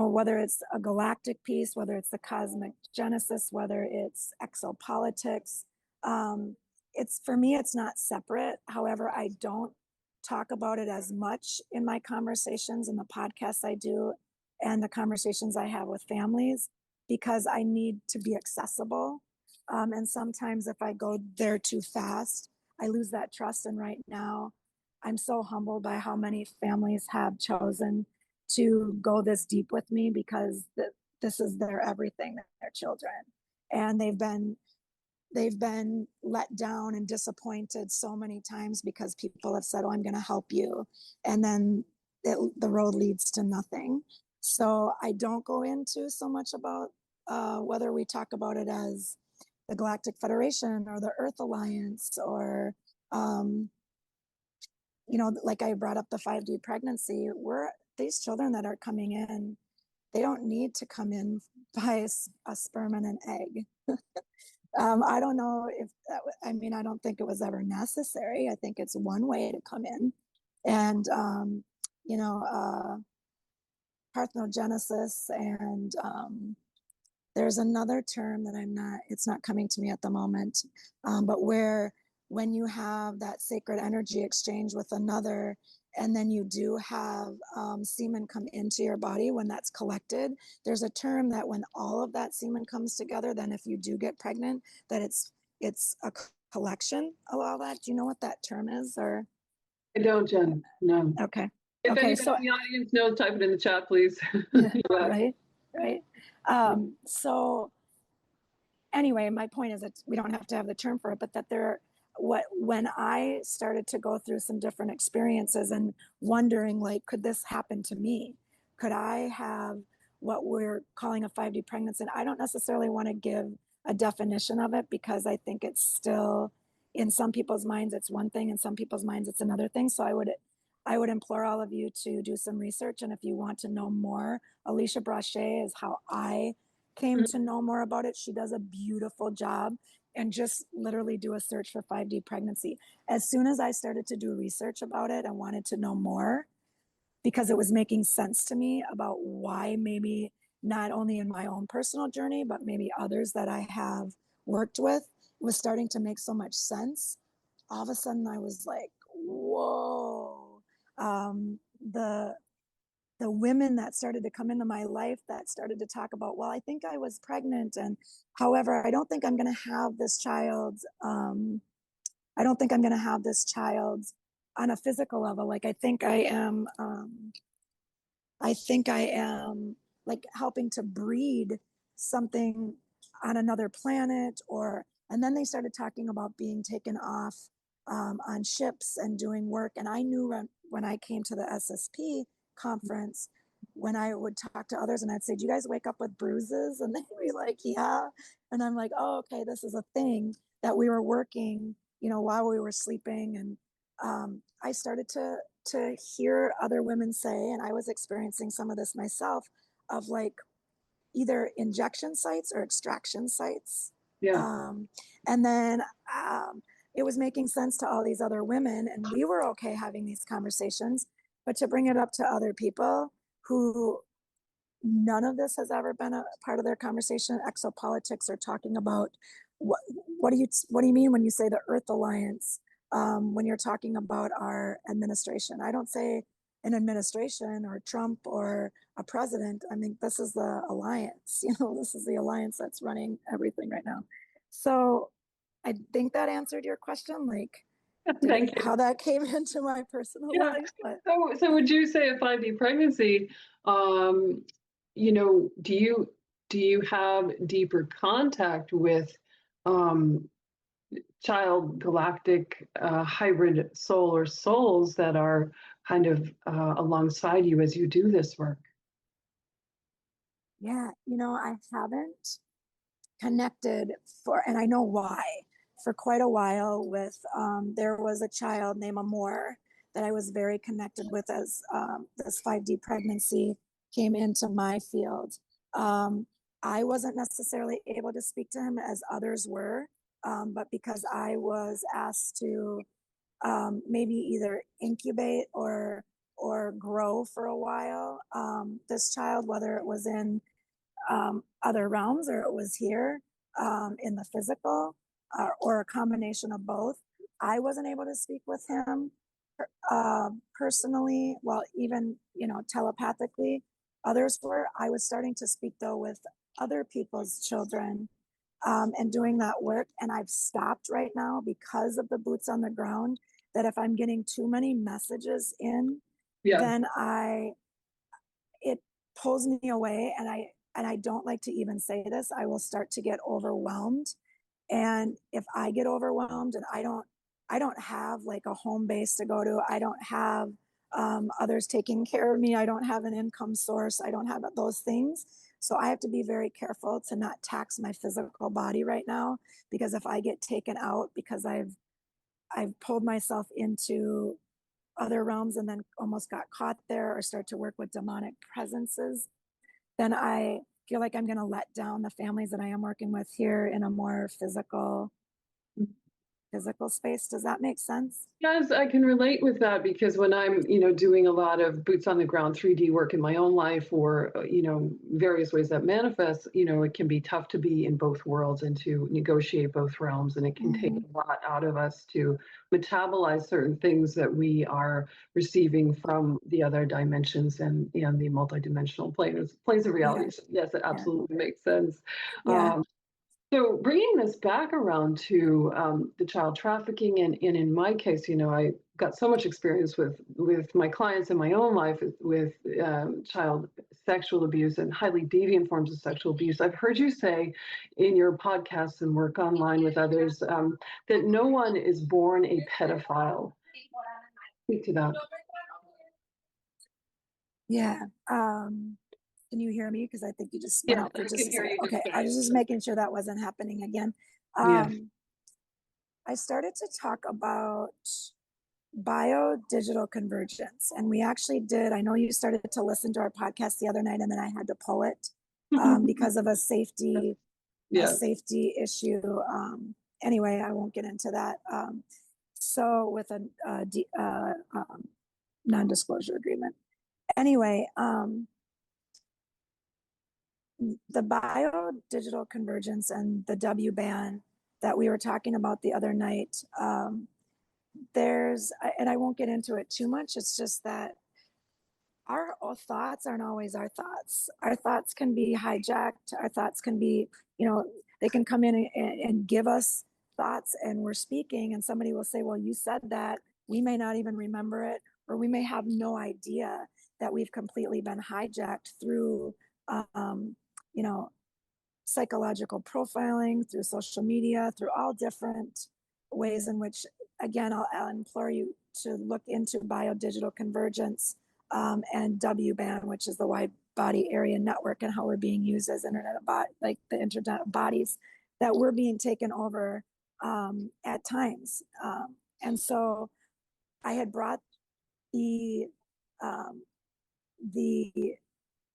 Whether it's a galactic piece, whether it's the cosmic genesis, whether it's exopolitics, for me, it's not separate. However, I don't talk about it as much in my conversations and the podcasts I do and the conversations I have with families, because I need to be accessible. And sometimes if I go there too fast, I lose that trust. And right now, I'm so humbled by how many families have chosen to go this deep with me, because this is their everything, their children. And they've been let down and disappointed so many times because people have said, oh, I'm going to help you. And then the road leads to nothing. So I don't go into so much about whether we talk about it as the Galactic Federation or the Earth Alliance, or, like I brought up the 5D pregnancy. These children that are coming in, they don't need to come in by a sperm and an egg. I don't know if I don't think it was ever necessary. I think it's one way to come in. And, parthenogenesis, and there's another term that it's not coming to me at the moment, but when you have that sacred energy exchange with another, and then you do have semen come into your body when that's collected, there's a term that when all of that semen comes together, then if you do get pregnant, that it's a collection of all that. Do you know what that term is? Or I don't, Jen. No. Okay. If Okay, anybody so in the audience knows, type it in the chat, please. right. So anyway, my point is that we don't have to have the term for it, but that when I started to go through some different experiences and wondering, like, could this happen to me? Could I have what we're calling a 5D pregnancy? And I don't necessarily want to give a definition of it, because I think it's still, in some people's minds, it's one thing, in some people's minds, it's another thing. So I would implore all of you to do some research. And if you want to know more, Alicia Brachet is how I came to know more about it. She does a beautiful job. And just literally do a search for 5D pregnancy. As soon as I started to do research about it and wanted to know more, because it was making sense to me about why, maybe not only in my own personal journey, but maybe others that I have worked with, it was starting to make so much sense. All of a sudden I was like, whoa. The the women that started to come into my life that started to talk about, well, I think I was pregnant, and however, I don't think I'm going to have this child. I don't think I'm going to have this child on a physical level. Like, I think I am like helping to breed something on another planet, and then they started talking about being taken off on ships and doing work. And I knew when I came to the SSP conference, when I would talk to others and I'd say, do you guys wake up with bruises? And they'd be like, yeah. And I'm like, oh, okay, this is a thing that we were working, while we were sleeping. And I started to hear other women say, and I was experiencing some of this myself, of like either injection sites or extraction sites. Yeah. And then it was making sense to all these other women, and we were okay having these conversations. But to bring it up to other people who none of this has ever been a part of their conversation, exopolitics, or talking about what do you mean when you say the Earth Alliance? When you're talking about our administration, I don't say an administration or Trump or a president. I mean, this is the alliance. This is the alliance that's running everything right now. So I think that answered your question, like Thank you. how that came into my personal life. But So would you say a 5D pregnancy, do you have deeper contact with child galactic hybrid soul or souls that are kind of alongside you as you do this work? yeah, I haven't connected and I know why, for quite a while with, there was a child named Amor that I was very connected with as this 5D pregnancy came into my field. I wasn't necessarily able to speak to him as others were, but because I was asked to maybe either incubate or grow for a while, this child, whether it was in other realms or it was here in the physical, or a combination of both. I wasn't able to speak with him personally, well, even, telepathically. Others were. I was starting to speak, though, with other people's children and doing that work. And I've stopped right now because of the boots on the ground, that if I'm getting too many messages in, then it pulls me away, and I don't like to even say this, I will start to get overwhelmed. And if I get overwhelmed and I don't have like a home base to go to, I don't have others taking care of me, I don't have an income source, I don't have those things. So I have to be very careful to not tax my physical body right now, because if I get taken out because I've pulled myself into other realms and then almost got caught there, or start to work with demonic presences, then I feel like I'm going to let down the families that I am working with here in a more physical space. Does that make sense? Yes, I can relate with that because when I'm, doing a lot of boots on the ground 3D work in my own life, or, various ways that manifest, it can be tough to be in both worlds and to negotiate both realms. And it can take a lot out of us to metabolize certain things that we are receiving from the other dimensions and the multidimensional planes of reality. So yes, it absolutely makes sense. Yeah. So bringing this back around to the child trafficking, and in my case, I got so much experience with my clients in my own life with child sexual abuse and highly deviant forms of sexual abuse. I've heard you say in your podcasts and work online with others that no one is born a pedophile. Speak to that. Yeah. Can you hear me? Because I think you just went out for just a second. Okay, I was just making sure that wasn't happening again. I started to talk about bio-digital convergence, and we actually did. I know you started to listen to our podcast the other night, and then I had to pull it because of a safety issue. Anyway, I won't get into that. So with a non-disclosure agreement. Anyway, the bio-digital convergence and the WBAN that we were talking about the other night, and I won't get into it too much, it's just that our thoughts aren't always our thoughts. Our thoughts can be hijacked. Our thoughts can be, they can come in and give us thoughts, and we're speaking, and somebody will say, well, you said that. We may not even remember it, or we may have no idea that we've completely been hijacked through, psychological profiling, through social media, through all different ways in which, again, I'll implore you to look into biodigital convergence and WBAN, which is the wide body area network, and how we're being used as the internet of bodies, that we're being taken over at times. And so I had brought the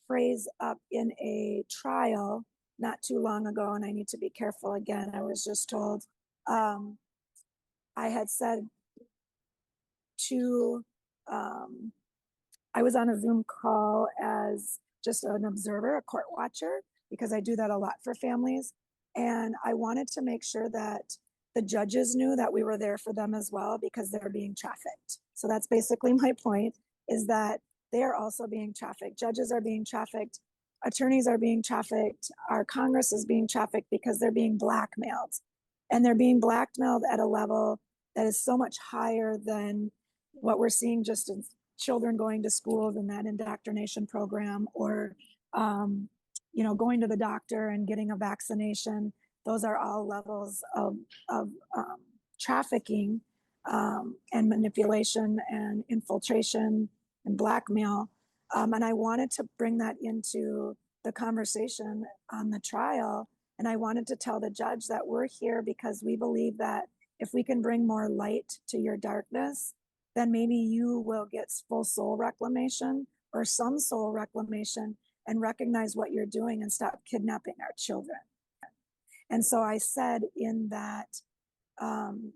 phrase up in a trial not too long ago, and I need to be careful again. I was just told, I had said to, I was on a Zoom call as just an observer, a court watcher, because I do that a lot for families. And I wanted to make sure that the judges knew that we were there for them as well, because they're being trafficked. So that's basically my point, is that they are also being trafficked. Judges are being trafficked. Attorneys are being trafficked. Our Congress is being trafficked because they're being blackmailed. And they're being blackmailed at a level that is so much higher than what we're seeing just in children going to schools and that indoctrination program, or going to the doctor and getting a vaccination. Those are all levels of trafficking and manipulation and infiltration and blackmail. And I wanted to bring that into the conversation on the trial. And I wanted to tell the judge that we're here because we believe that if we can bring more light to your darkness, then maybe you will get full soul reclamation or some soul reclamation and recognize what you're doing and stop kidnapping our children. And so I said in that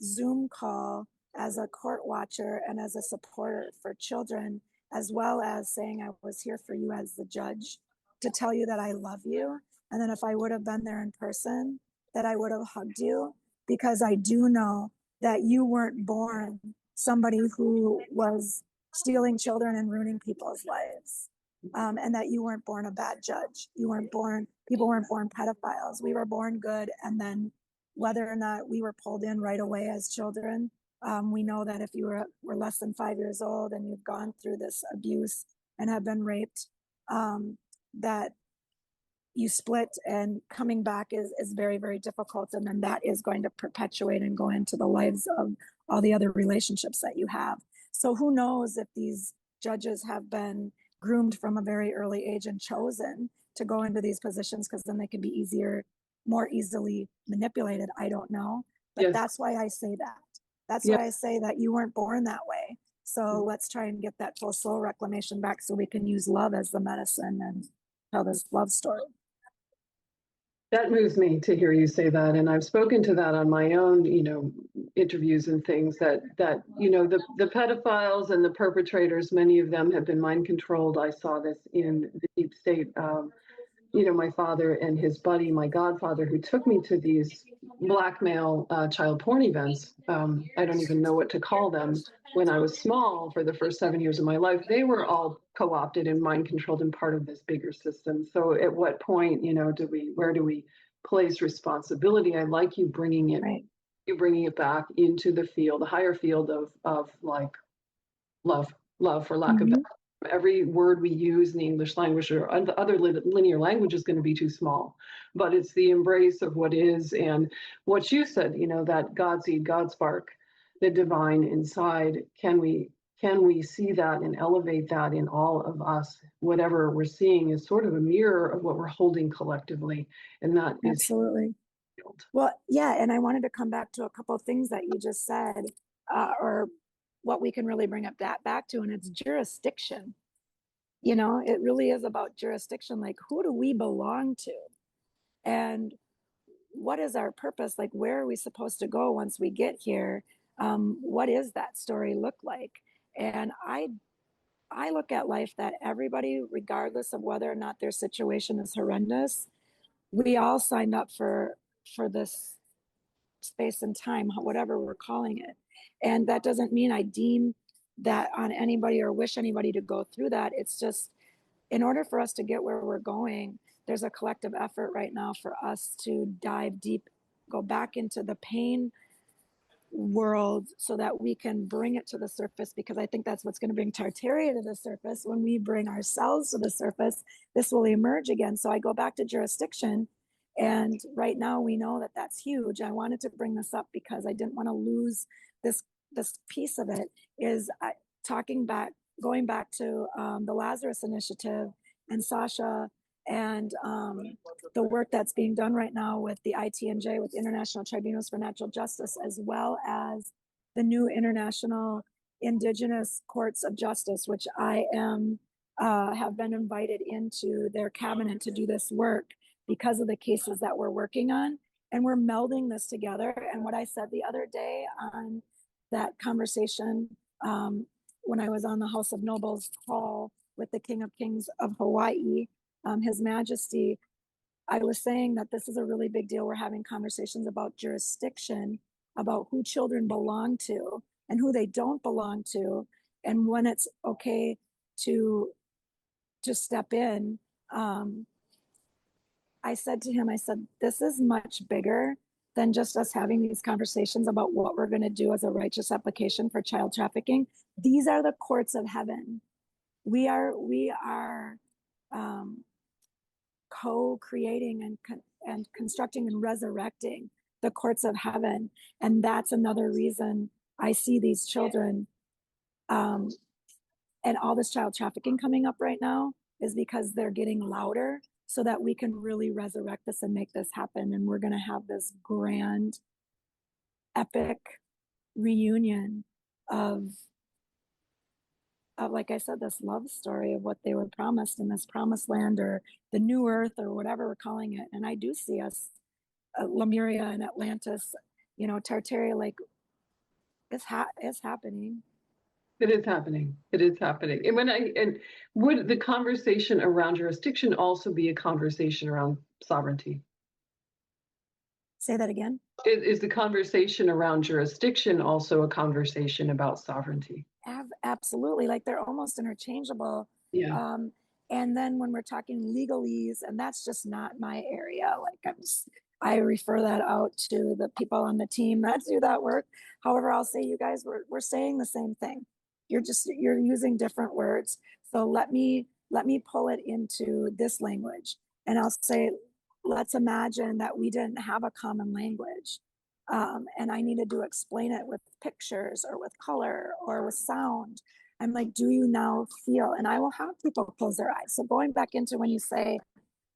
Zoom call, as a court watcher and as a supporter for children, as well as saying I was here for you as the judge, to tell you that I love you. And then if I would have been there in person, that I would have hugged you, because I do know that you weren't born somebody who was stealing children and ruining people's lives. And that you weren't born a bad judge. People weren't born pedophiles. We were born good. And then whether or not we were pulled in right away as children, we know that if you were less than 5 years old and you've gone through this abuse and have been raped, that you split, and coming back is very, very difficult. And then that is going to perpetuate and go into the lives of all the other relationships that you have. So who knows if these judges have been groomed from a very early age and chosen to go into these positions, because then they can be more easily manipulated. I don't know. But yes, that's why I say that. That's why I say that you weren't born that way. So let's try and get that full soul reclamation back so we can use love as the medicine and tell this love story. That moves me to hear you say that. And I've spoken to that on my own, interviews and things, that the pedophiles and the perpetrators, many of them have been mind controlled. I saw this in the deep state. My father and his buddy, my godfather, who took me to these blackmail child porn events. I don't even know what to call them. When I was small, for the first 7 years of my life, they were all co-opted and mind controlled and part of this bigger system. So at what point, where do we place responsibility? I like you bringing it, right, you bringing it back into the field, the higher field of like love, for lack of better. Every word we use in the English language or other linear language is going to be too small, but it's the embrace of what is. And what you said, that Godseed, God spark, the divine inside, can we see that and elevate that in all of us? Whatever we're seeing is sort of a mirror of what we're holding collectively, and that is absolutely. Well, yeah, and I wanted to come back to a couple of things that you just said, or what we can really bring up that back to, and it's jurisdiction. It really is about jurisdiction. Like, who do we belong to? And what is our purpose? Like, where are we supposed to go once we get here? What is that story look like? And I look at life that everybody, regardless of whether or not their situation is horrendous, we all signed up for this space and time, whatever we're calling it. And that doesn't mean I deem that on anybody or wish anybody to go through that. It's just in order for us to get where we're going, there's a collective effort right now for us to dive deep, go back into the pain world so that we can bring it to the surface, because I think that's what's going to bring Tartaria to the surface. When we bring ourselves to the surface, this will emerge again. So I go back to jurisdiction, and right now we know that that's huge. I wanted to bring this up because I didn't want to lose this piece of it. Is going back to the Lazarus Initiative and Sasha, and the work that's being done right now with the ITNJ, with International Tribunals for Natural Justice, as well as the new International Indigenous Courts of Justice, which I am have been invited into their cabinet to do this work because of the cases that we're working on. And we're melding this together. And what I said the other day on that conversation, when I was on the House of Nobles call with the King of Kings of Hawaii, His Majesty, I was saying that this is a really big deal. We're having conversations about jurisdiction, about who children belong to and who they don't belong to, and when it's okay to step in. I said to him, I said, this is much bigger than just us having these conversations about what we're going to do as a righteous application for child trafficking. These are the courts of heaven. We are co-creating and constructing and resurrecting the courts of heaven. And that's another reason I see these children and all this child trafficking coming up right now, is because they're getting louder so that we can really resurrect this and make this happen. And we're going to have this grand, epic reunion of, like I said, this love story of what they were promised in this promised land, or the new earth, or whatever we're calling it. And I do see us, Lemuria and Atlantis, Tartaria, like it's happening. It is happening. It is happening. And would the conversation around jurisdiction also be a conversation around sovereignty? Say that again. Is the conversation around jurisdiction also a conversation about sovereignty? Absolutely. Like they're almost interchangeable. Yeah. And then when we're talking legalese, and that's just not my area, like I refer that out to the people on the team that do that work. However, I'll say, you guys, we're saying the same thing. You're using different words. So let me pull it into this language. And I'll say, let's imagine that we didn't have a common language. And I needed to explain it with pictures or with color or with sound. I'm like, do you now feel? And I will have people close their eyes. So going back into when you say,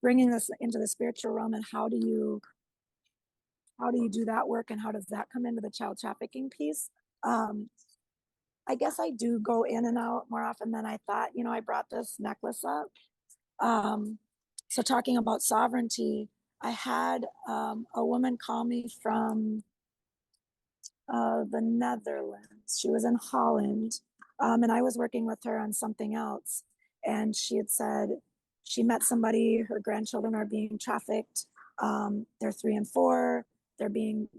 bringing this into the spiritual realm, and how do you do that work, and how does that come into the child trafficking piece? I guess I do go in and out more often than I thought. I brought this necklace up. So talking about sovereignty, I had a woman call me from the Netherlands. She was in Holland, and I was working with her on something else. And she had said she met somebody, her grandchildren are being trafficked. They're 3 and 4. They're being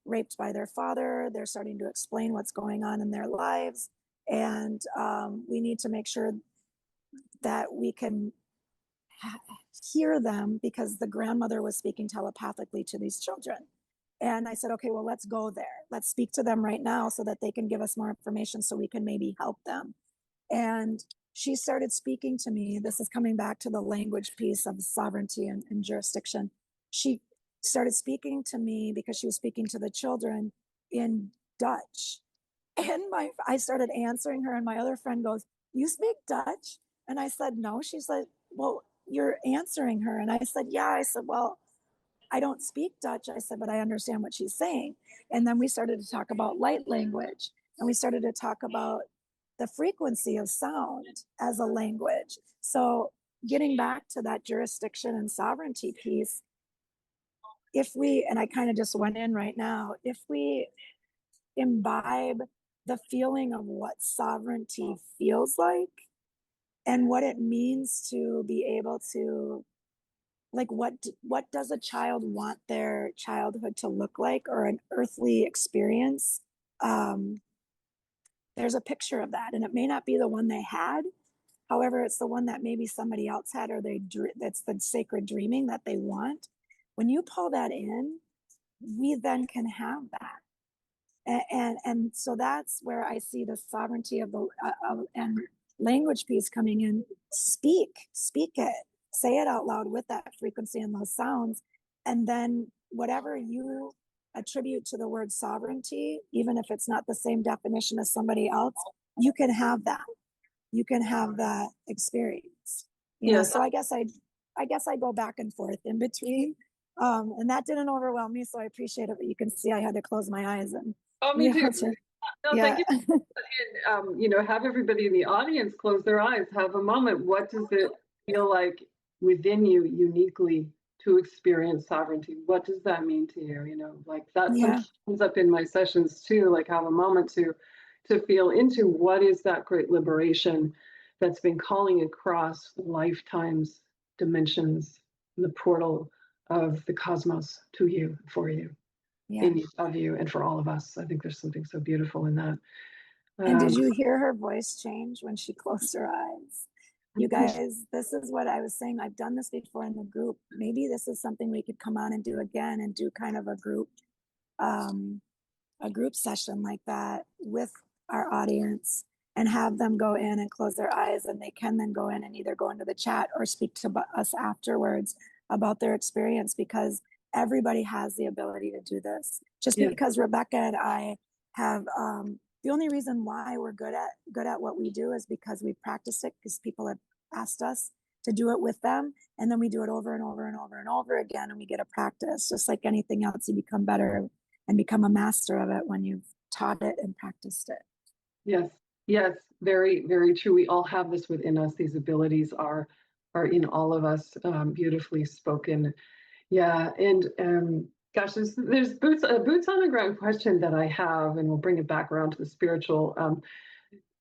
raped by their father. They're starting to explain what's going on in their lives. And we need to make sure that we can hear them, because the grandmother was speaking telepathically to these children. And I said, okay, well, let's go there. Let's speak to them right now so that they can give us more information so we can maybe help them. And she started speaking to me. This is coming back to the language piece of sovereignty and jurisdiction. She started speaking to me because she was speaking to the children in Dutch. And I started answering her, and my other friend goes, "You speak Dutch?" And I said, "No." She's like, "Well, you're answering her." And I said, "Yeah." I said, "Well, I don't speak Dutch." I said, "But I understand what she's saying." And then we started to talk about light language, and we started to talk about the frequency of sound as a language. So getting back to that jurisdiction and sovereignty piece, and I kind of just went in right now, if we imbibe the feeling of what sovereignty feels like and what it means to be able to, like, what does a child want their childhood to look like, or an earthly experience? There's a picture of that, and it may not be the one they had, However, it's the one that maybe somebody else had, or that's the sacred dreaming that they want. When you pull that in, we then can have that. And so that's where I see the sovereignty of the and language piece coming in. Speak it, say it out loud with that frequency and those sounds, and then whatever you attribute to the word sovereignty, even if it's not the same definition as somebody else, you can have that. You can have that experience. You know, so I guess I go back and forth in between. And that didn't overwhelm me, so I appreciate it. But you can see I had to close my eyes and me too. No, yeah. thank you. And, you know, have everybody in the audience close their eyes, have a moment. What does it feel like within you uniquely to experience sovereignty? What does that mean to you? You know, like that sometimes comes up in my sessions too, like have a moment to feel into what is that great liberation that's been calling across lifetimes, dimensions, the portal of the cosmos to you, for you. In each of you, and for all of us. I think there's something so beautiful in that. And did you hear her voice change when she closed her eyes? You guys, this is what I was saying. I've done this before in the group. Maybe this is something we could come on and do again, and do kind of a group session like that with our audience, and have them go in and close their eyes, and they can then go in and either go into the chat or speak to us afterwards about their experience, because everybody has the ability to do this. Just because Rebecca and I have the only reason why we're good at what we do is because we practiced it, because people have asked us to do it with them, and then we do it over and over and over and over again, and we get a practice. Just like anything else, you become better and become a master of it when you've taught it and practiced it. Yes, very, very true. We all have this within us. These abilities are in all of us. Beautifully spoken. Yeah, and gosh, there's boots on the ground question that I have, and we'll bring it back around to the spiritual.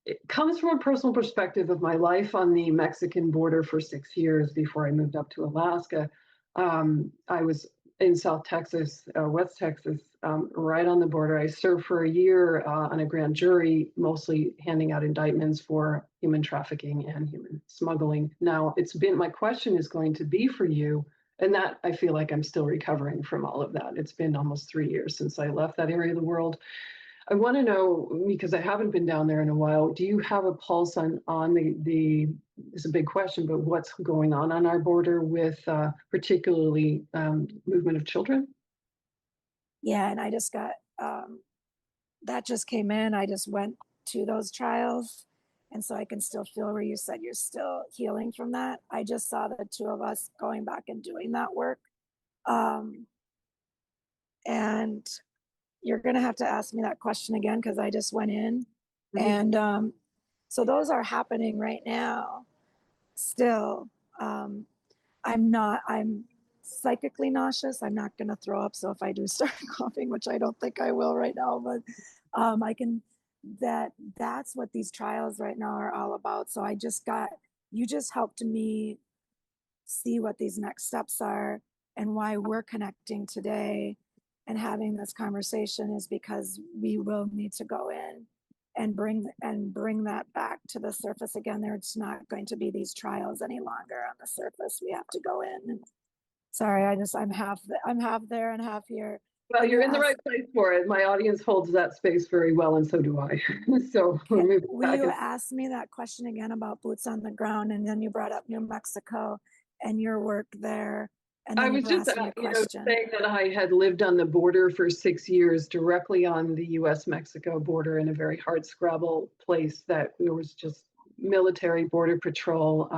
It comes from a personal perspective of my life on the Mexican border for 6 years before I moved up to Alaska. I was in South Texas, West Texas, right on the border. I served for a year on a grand jury, mostly handing out indictments for human trafficking and human smuggling. Now, my question is going to be for you. And that I feel like I'm still recovering from all of that. It's been almost 3 years since I left that area of the world. I want to know, because I haven't been down there in a while, do you have a pulse on the it's a big question, but what's going on our border with particularly movement of children? Yeah, and I just got, that just came in. I just went to those trials. And so I can still feel where you said you're still healing from that. I just saw the two of us going back and doing that work. And you're going to have to ask me that question again, because I just went in. And so those are happening right now still. I'm psychically nauseous. I'm not going to throw up. So if I do start coughing, which I don't think I will right now, but that's what these trials right now are all about. So you just helped me see what these next steps are, and why we're connecting today and having this conversation is because we will need to go in and bring that back to the surface again. There's not going to be these trials any longer on the surface. We have to go in. And sorry, I'm half there and half here. Well, you're in the right place for it. My audience holds that space very well, and so do I. So will you ask me that question again about boots on the ground? And then you brought up New Mexico and your work there. And I was just saying that I had lived on the border for 6 years, directly on the U.S.-Mexico border, in a very hard scrabble place that there was just military, border patrol,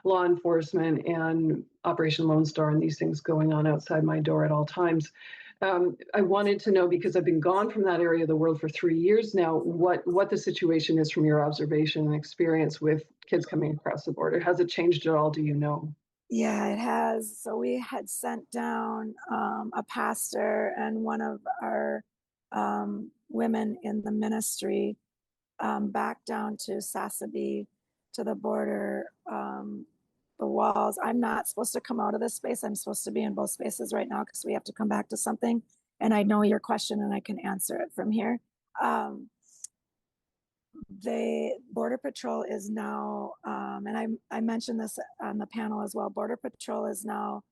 law enforcement, and Operation Lone Star, and these things going on outside my door at all times. I wanted to know, because I've been gone from that area of the world for 3 years now, what the situation is from your observation and experience with kids coming across the border. Has it changed at all? Do you know? Yeah, it has. So we had sent down a pastor and one of our women in the ministry back down to Sasabe, to the border, the walls. I'm not supposed to come out of this space. I'm supposed to be in both spaces right now, because we have to come back to something. And I know your question and I can answer it from here. The Border Patrol is now I mentioned this on the panel as well. Border Patrol is now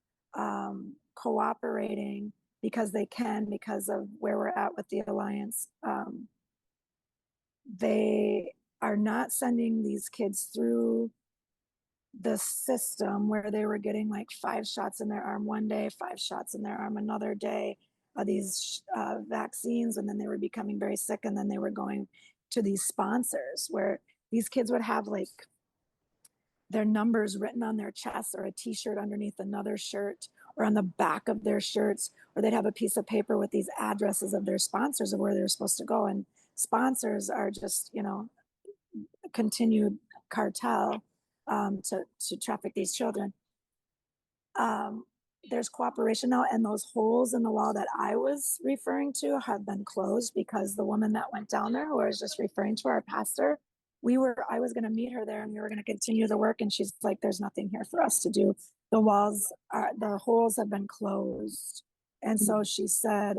cooperating because they can, because of where we're at with the alliance. They are not sending these kids through the system where they were getting like 5 shots in their arm one day, 5 shots in their arm another day of these vaccines, and then they were becoming very sick, and then they were going to these sponsors where these kids would have like their numbers written on their chest, or a t-shirt underneath another shirt, or on the back of their shirts, or they'd have a piece of paper with these addresses of their sponsors of where they're supposed to go. And sponsors are just, you know, a continued cartel to traffic these children. There's cooperation now, and those holes in the wall that I was referring to have been closed because the woman that went down there, who I was just referring to, our pastor, I was going to meet her there and we were going to continue the work. And she's like, there's nothing here for us to do. The holes have been closed. And so she said,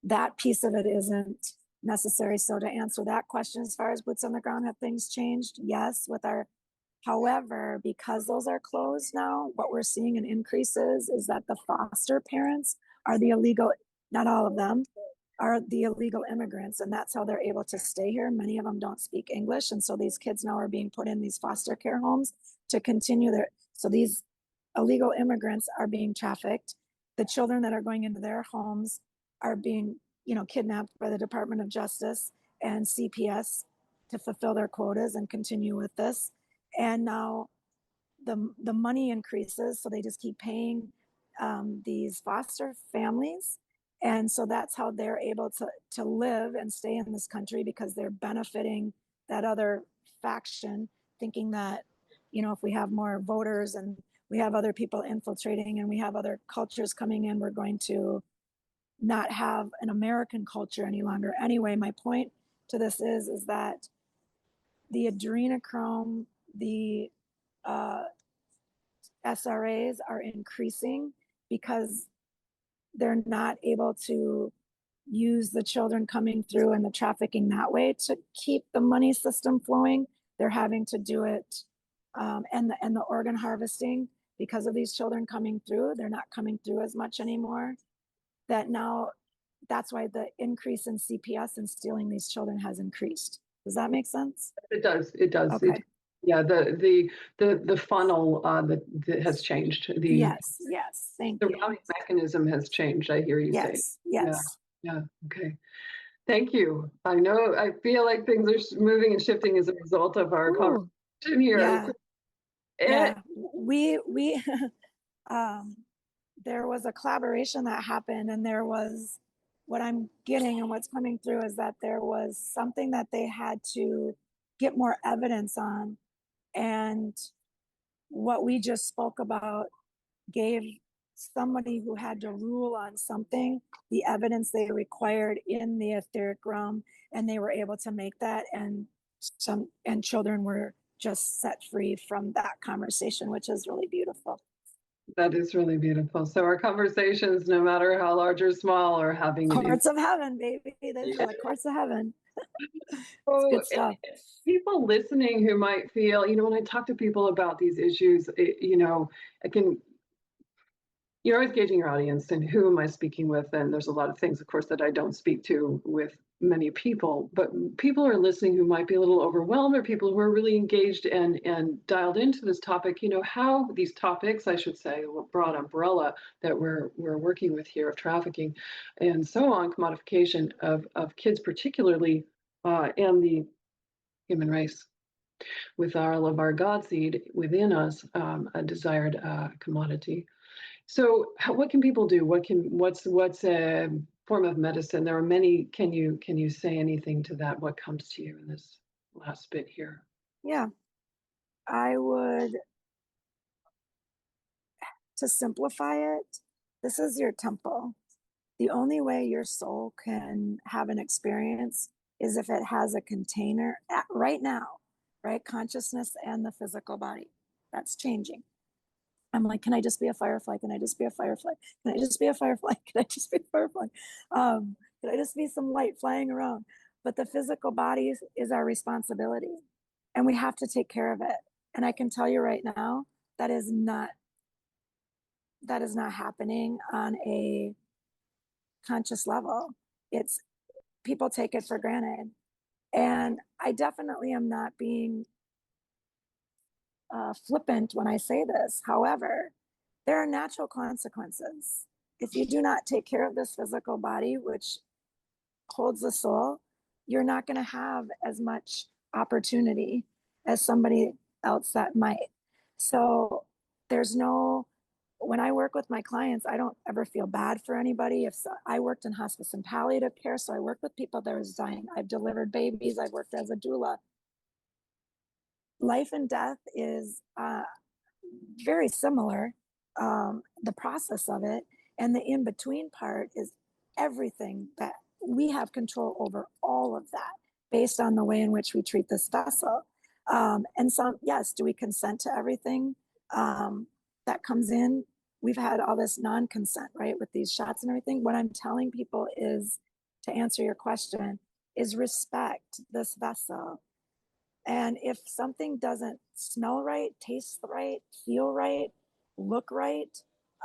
that piece of it isn't necessary. So to answer that question, as far as boots on the ground, have things changed? Yes, however, because those are closed now, what we're seeing in increases is that the foster parents are the illegal, not all of them, are the illegal immigrants, and that's how they're able to stay here. Many of them don't speak English, and so these kids now are being put in these foster care homes to continue so these illegal immigrants are being trafficked. The children that are going into their homes are being, kidnapped by the Department of Justice and CPS to fulfill their quotas and continue with this. And now the money increases, so they just keep paying these foster families. And so that's how they're able to live and stay in this country, because they're benefiting that other faction, thinking that, if we have more voters and we have other people infiltrating and we have other cultures coming in, we're going to not have an American culture any longer. Anyway, my point to this is that the adrenochrome, the SRAs are increasing because they're not able to use the children coming through and the trafficking that way to keep the money system flowing. They're having to do it, and the organ harvesting, because of these children coming through. They're not coming through as much anymore. That's why the increase in CPS and stealing these children has increased. Does that make sense? It does. It does. Okay. Yeah, the funnel that has changed. Yes. Thank you. The routing mechanism has changed. I hear you say. Yes. Yeah. Okay. Thank you. I feel like things are moving and shifting as a result of our conversation here. Yeah. We there was a collaboration that happened, and there was, what I'm getting and what's coming through is that there was something that they had to get more evidence on. And what we just spoke about gave somebody who had to rule on something the evidence they required in the etheric realm, and they were able to make that, and children were just set free from that conversation, which is really beautiful. That is really beautiful. So our conversations, no matter how large or small, are having courts of heaven, baby. Those are like courts of heaven. So good stuff. People listening who might feel, when I talk to people about these issues, you're always gauging your audience and who am I speaking with? And there's a lot of things, of course, that I don't speak to with many people, but people are listening who might be a little overwhelmed, or people who are really engaged and dialed into this topic, how these topics, I should say, broad umbrella that we're working with here of trafficking and so on, commodification of kids particularly, and the human race with all of our Godseed within us, a desired commodity. So what can people do? What's a form of medicine? There are many. Can you say anything to that? What comes to you in this last bit here? Yeah, I would, to simplify it, this is your temple. The only way your soul can have an experience is if it has a container right now, right? Consciousness and the physical body. That's changing. I'm like, can I just be a firefly? Can I just be a firefly? Can I just be a firefly? Can I just be a firefly? Can I just be some light flying around? But the physical body is our responsibility. and we have to take care of it. And I can tell you right now, that is not happening on a conscious level. It's people take it for granted. And I definitely am not being flippant when I say this. However, there are natural consequences. If you do not take care of this physical body, which holds the soul, you're not going to have as much opportunity as somebody else that might. So there's no, when I work with my clients, I don't ever feel bad for anybody. If so, I worked in hospice and palliative care, so I work with people that are dying. I've delivered babies. I've worked as a doula. Life and death is very similar, the process of it. And the in between part is everything that we have control over, all of that based on the way in which we treat this vessel. And so, yes, do we consent to everything that comes in? We've had all this non-consent, right, with these shots and everything. What I'm telling people is, to answer your question, is respect this vessel. And if something doesn't smell right, taste right, feel right, look right,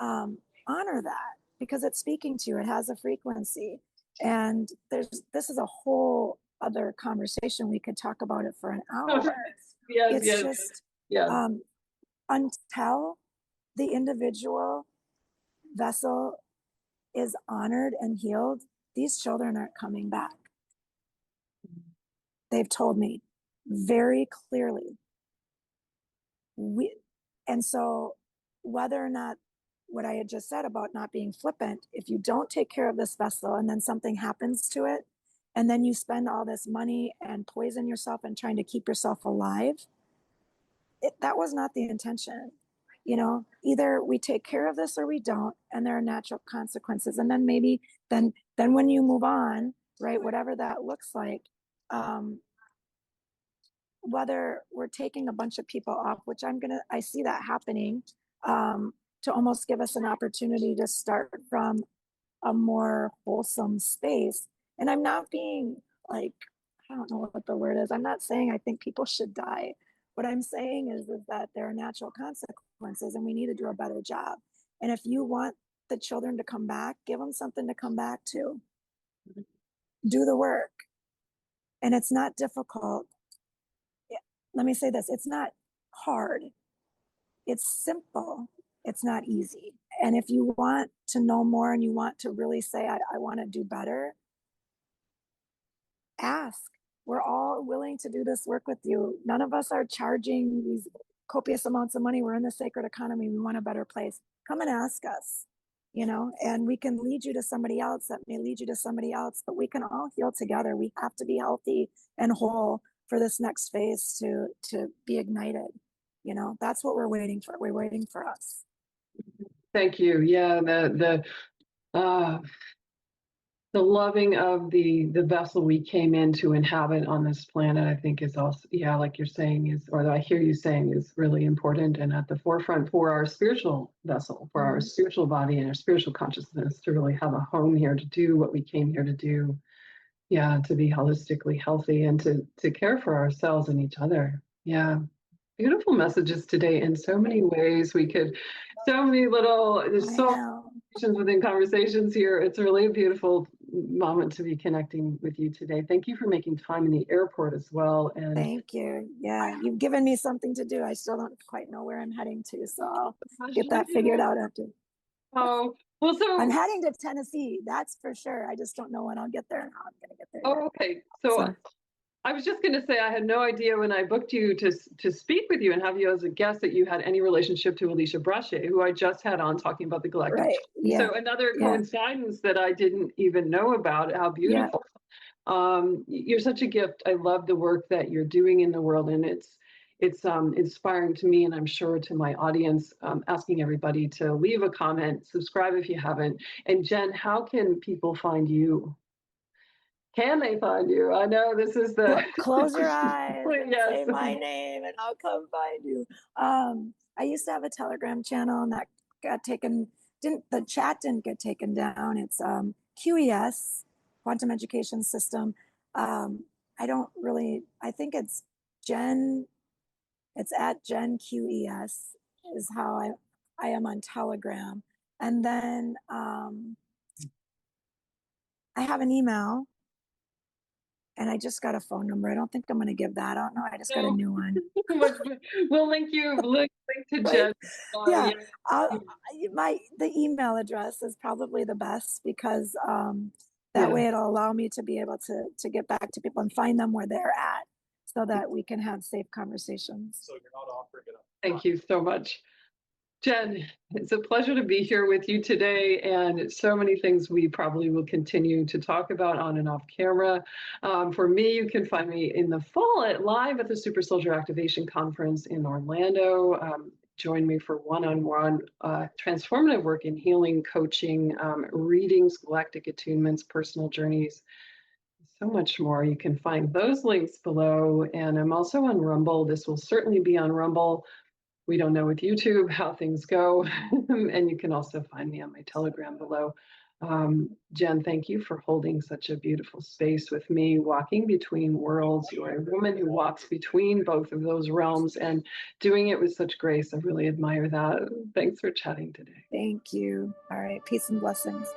honor that, because it's speaking to you. It has a frequency. And this is a whole other conversation. We could talk about it for an hour. Yes, it's yes, just yes. Until the individual vessel is honored and healed, these children aren't coming back. They've told me very clearly. And so whether or not what I had just said about not being flippant, if you don't take care of this vessel and then something happens to it, and then you spend all this money and poison yourself and trying to keep yourself alive, that was not the intention. You know, either we take care of this or we don't, and there are natural consequences. And then maybe then when you move on, right, whatever that looks like, whether we're taking a bunch of people off, which I see that happening, to almost give us an opportunity to start from a more wholesome space. And I'm not being like, I don't know what the word is. I'm not saying I think people should die. What I'm saying is that there are natural consequences and we need to do a better job. And if you want the children to come back, give them something to come back to. Do the work. And it's not difficult. Let me say this, it's not hard. It's simple. It's not easy. And if you want to know more and you want to really say, I want to do better, ask. We're all willing to do this work with you. None of us are charging these copious amounts of money. We're in the sacred economy. We want a better place. Come and ask us, you know, and we can lead you to somebody else that may lead you to somebody else, but we can all heal together. We have to be healthy and whole for this next phase to be ignited. You know, that's what we're waiting for. We're waiting for us. Thank you. Yeah, the loving of the vessel we came in to inhabit on this planet, I think is also, yeah, like you're saying, is, or I hear you saying, is really important and at the forefront for our spiritual vessel, for our spiritual body and our spiritual consciousness to really have a home here to do what we came here to do. Yeah, to be holistically healthy and to care for ourselves and each other. Yeah. Beautiful messages today in so many ways. We could, so many little, there's so many within conversations here. It's really a beautiful moment to be connecting with you today. Thank you for making time in the airport as well. And thank you. Yeah, you've given me something to do. I still don't quite know where I'm heading to, so I'll get that figured out after. Oh, well, so I'm heading to Tennessee, that's for sure. I just don't know when I'll get there and how I'm going to get there. Oh, okay. So I was just going to say, I had no idea when I booked you to speak with you and have you as a guest that you had any relationship to Alicia Brachet, who I just had on talking about the galactic. Right. Yeah. So another coincidence that I didn't even know about. How beautiful. Yeah. You're such a gift. I love the work that you're doing in the world, and it's inspiring to me, and I'm sure to my audience. Asking everybody to leave a comment, subscribe if you haven't. And Jen, how can people find you? Can they find you? I know this is the close your eyes and say my name and I'll come find you. I used to have a Telegram channel and that got taken, the chat didn't get taken down. It's QES, Quantum Education System. I think it's Jen, it's at Jen QES is how I am on Telegram. And then I have an email, and I just got a phone number. I don't think I'm going to give that out. No, I just got a new one. We'll link to Right? Jen. Yeah, Yeah. the email address is probably the best, because that Yeah. way it'll allow me to be able to get back to people and find them where they're at, so that we can have safe conversations. So you're not offering it up. Thank you so much. Jen, it's a pleasure to be here with you today, and so many things we probably will continue to talk about on and off camera. For me, you can find me in the fall live at the Super Soldier Activation Conference in Orlando. Join me for one-on-one transformative work in healing, coaching, readings, galactic attunements, personal journeys, so much more. You can find those links below, and I'm also on Rumble. This will certainly be on Rumble. We don't know with YouTube how things go. And you can also find me on my Telegram below. Jen, thank you for holding such a beautiful space with me, walking between worlds. You are a woman who walks between both of those realms and doing it with such grace. I really admire that. Thanks for chatting today. Thank you. All right. Peace and blessings.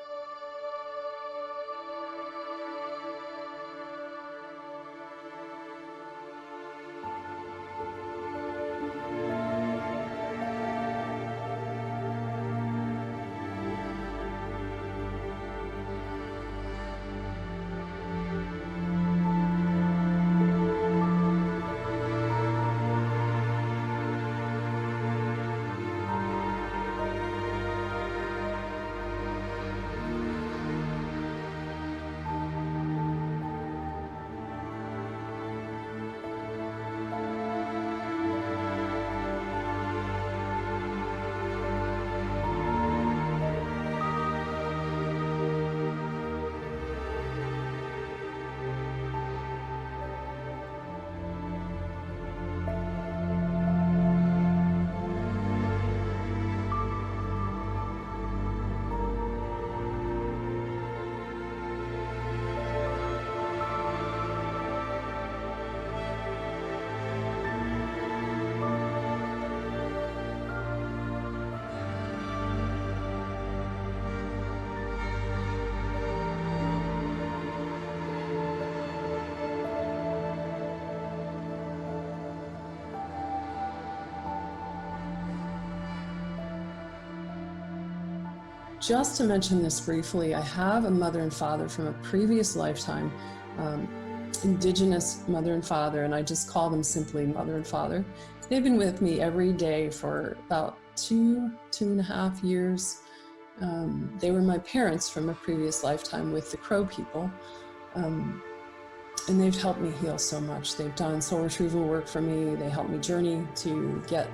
Just to mention this briefly, I have a mother and father from a previous lifetime, Indigenous mother and father, and I just call them simply mother and father. They've been with me every day for about 2.5 years. They were my parents from a previous lifetime with the Crow people, and they've helped me heal so much. They've done soul retrieval work for me. They helped me journey to get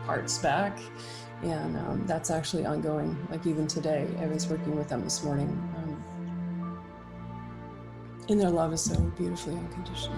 parts back. And that's actually ongoing, like even today. I was working with them this morning. And their love is so beautifully unconditional.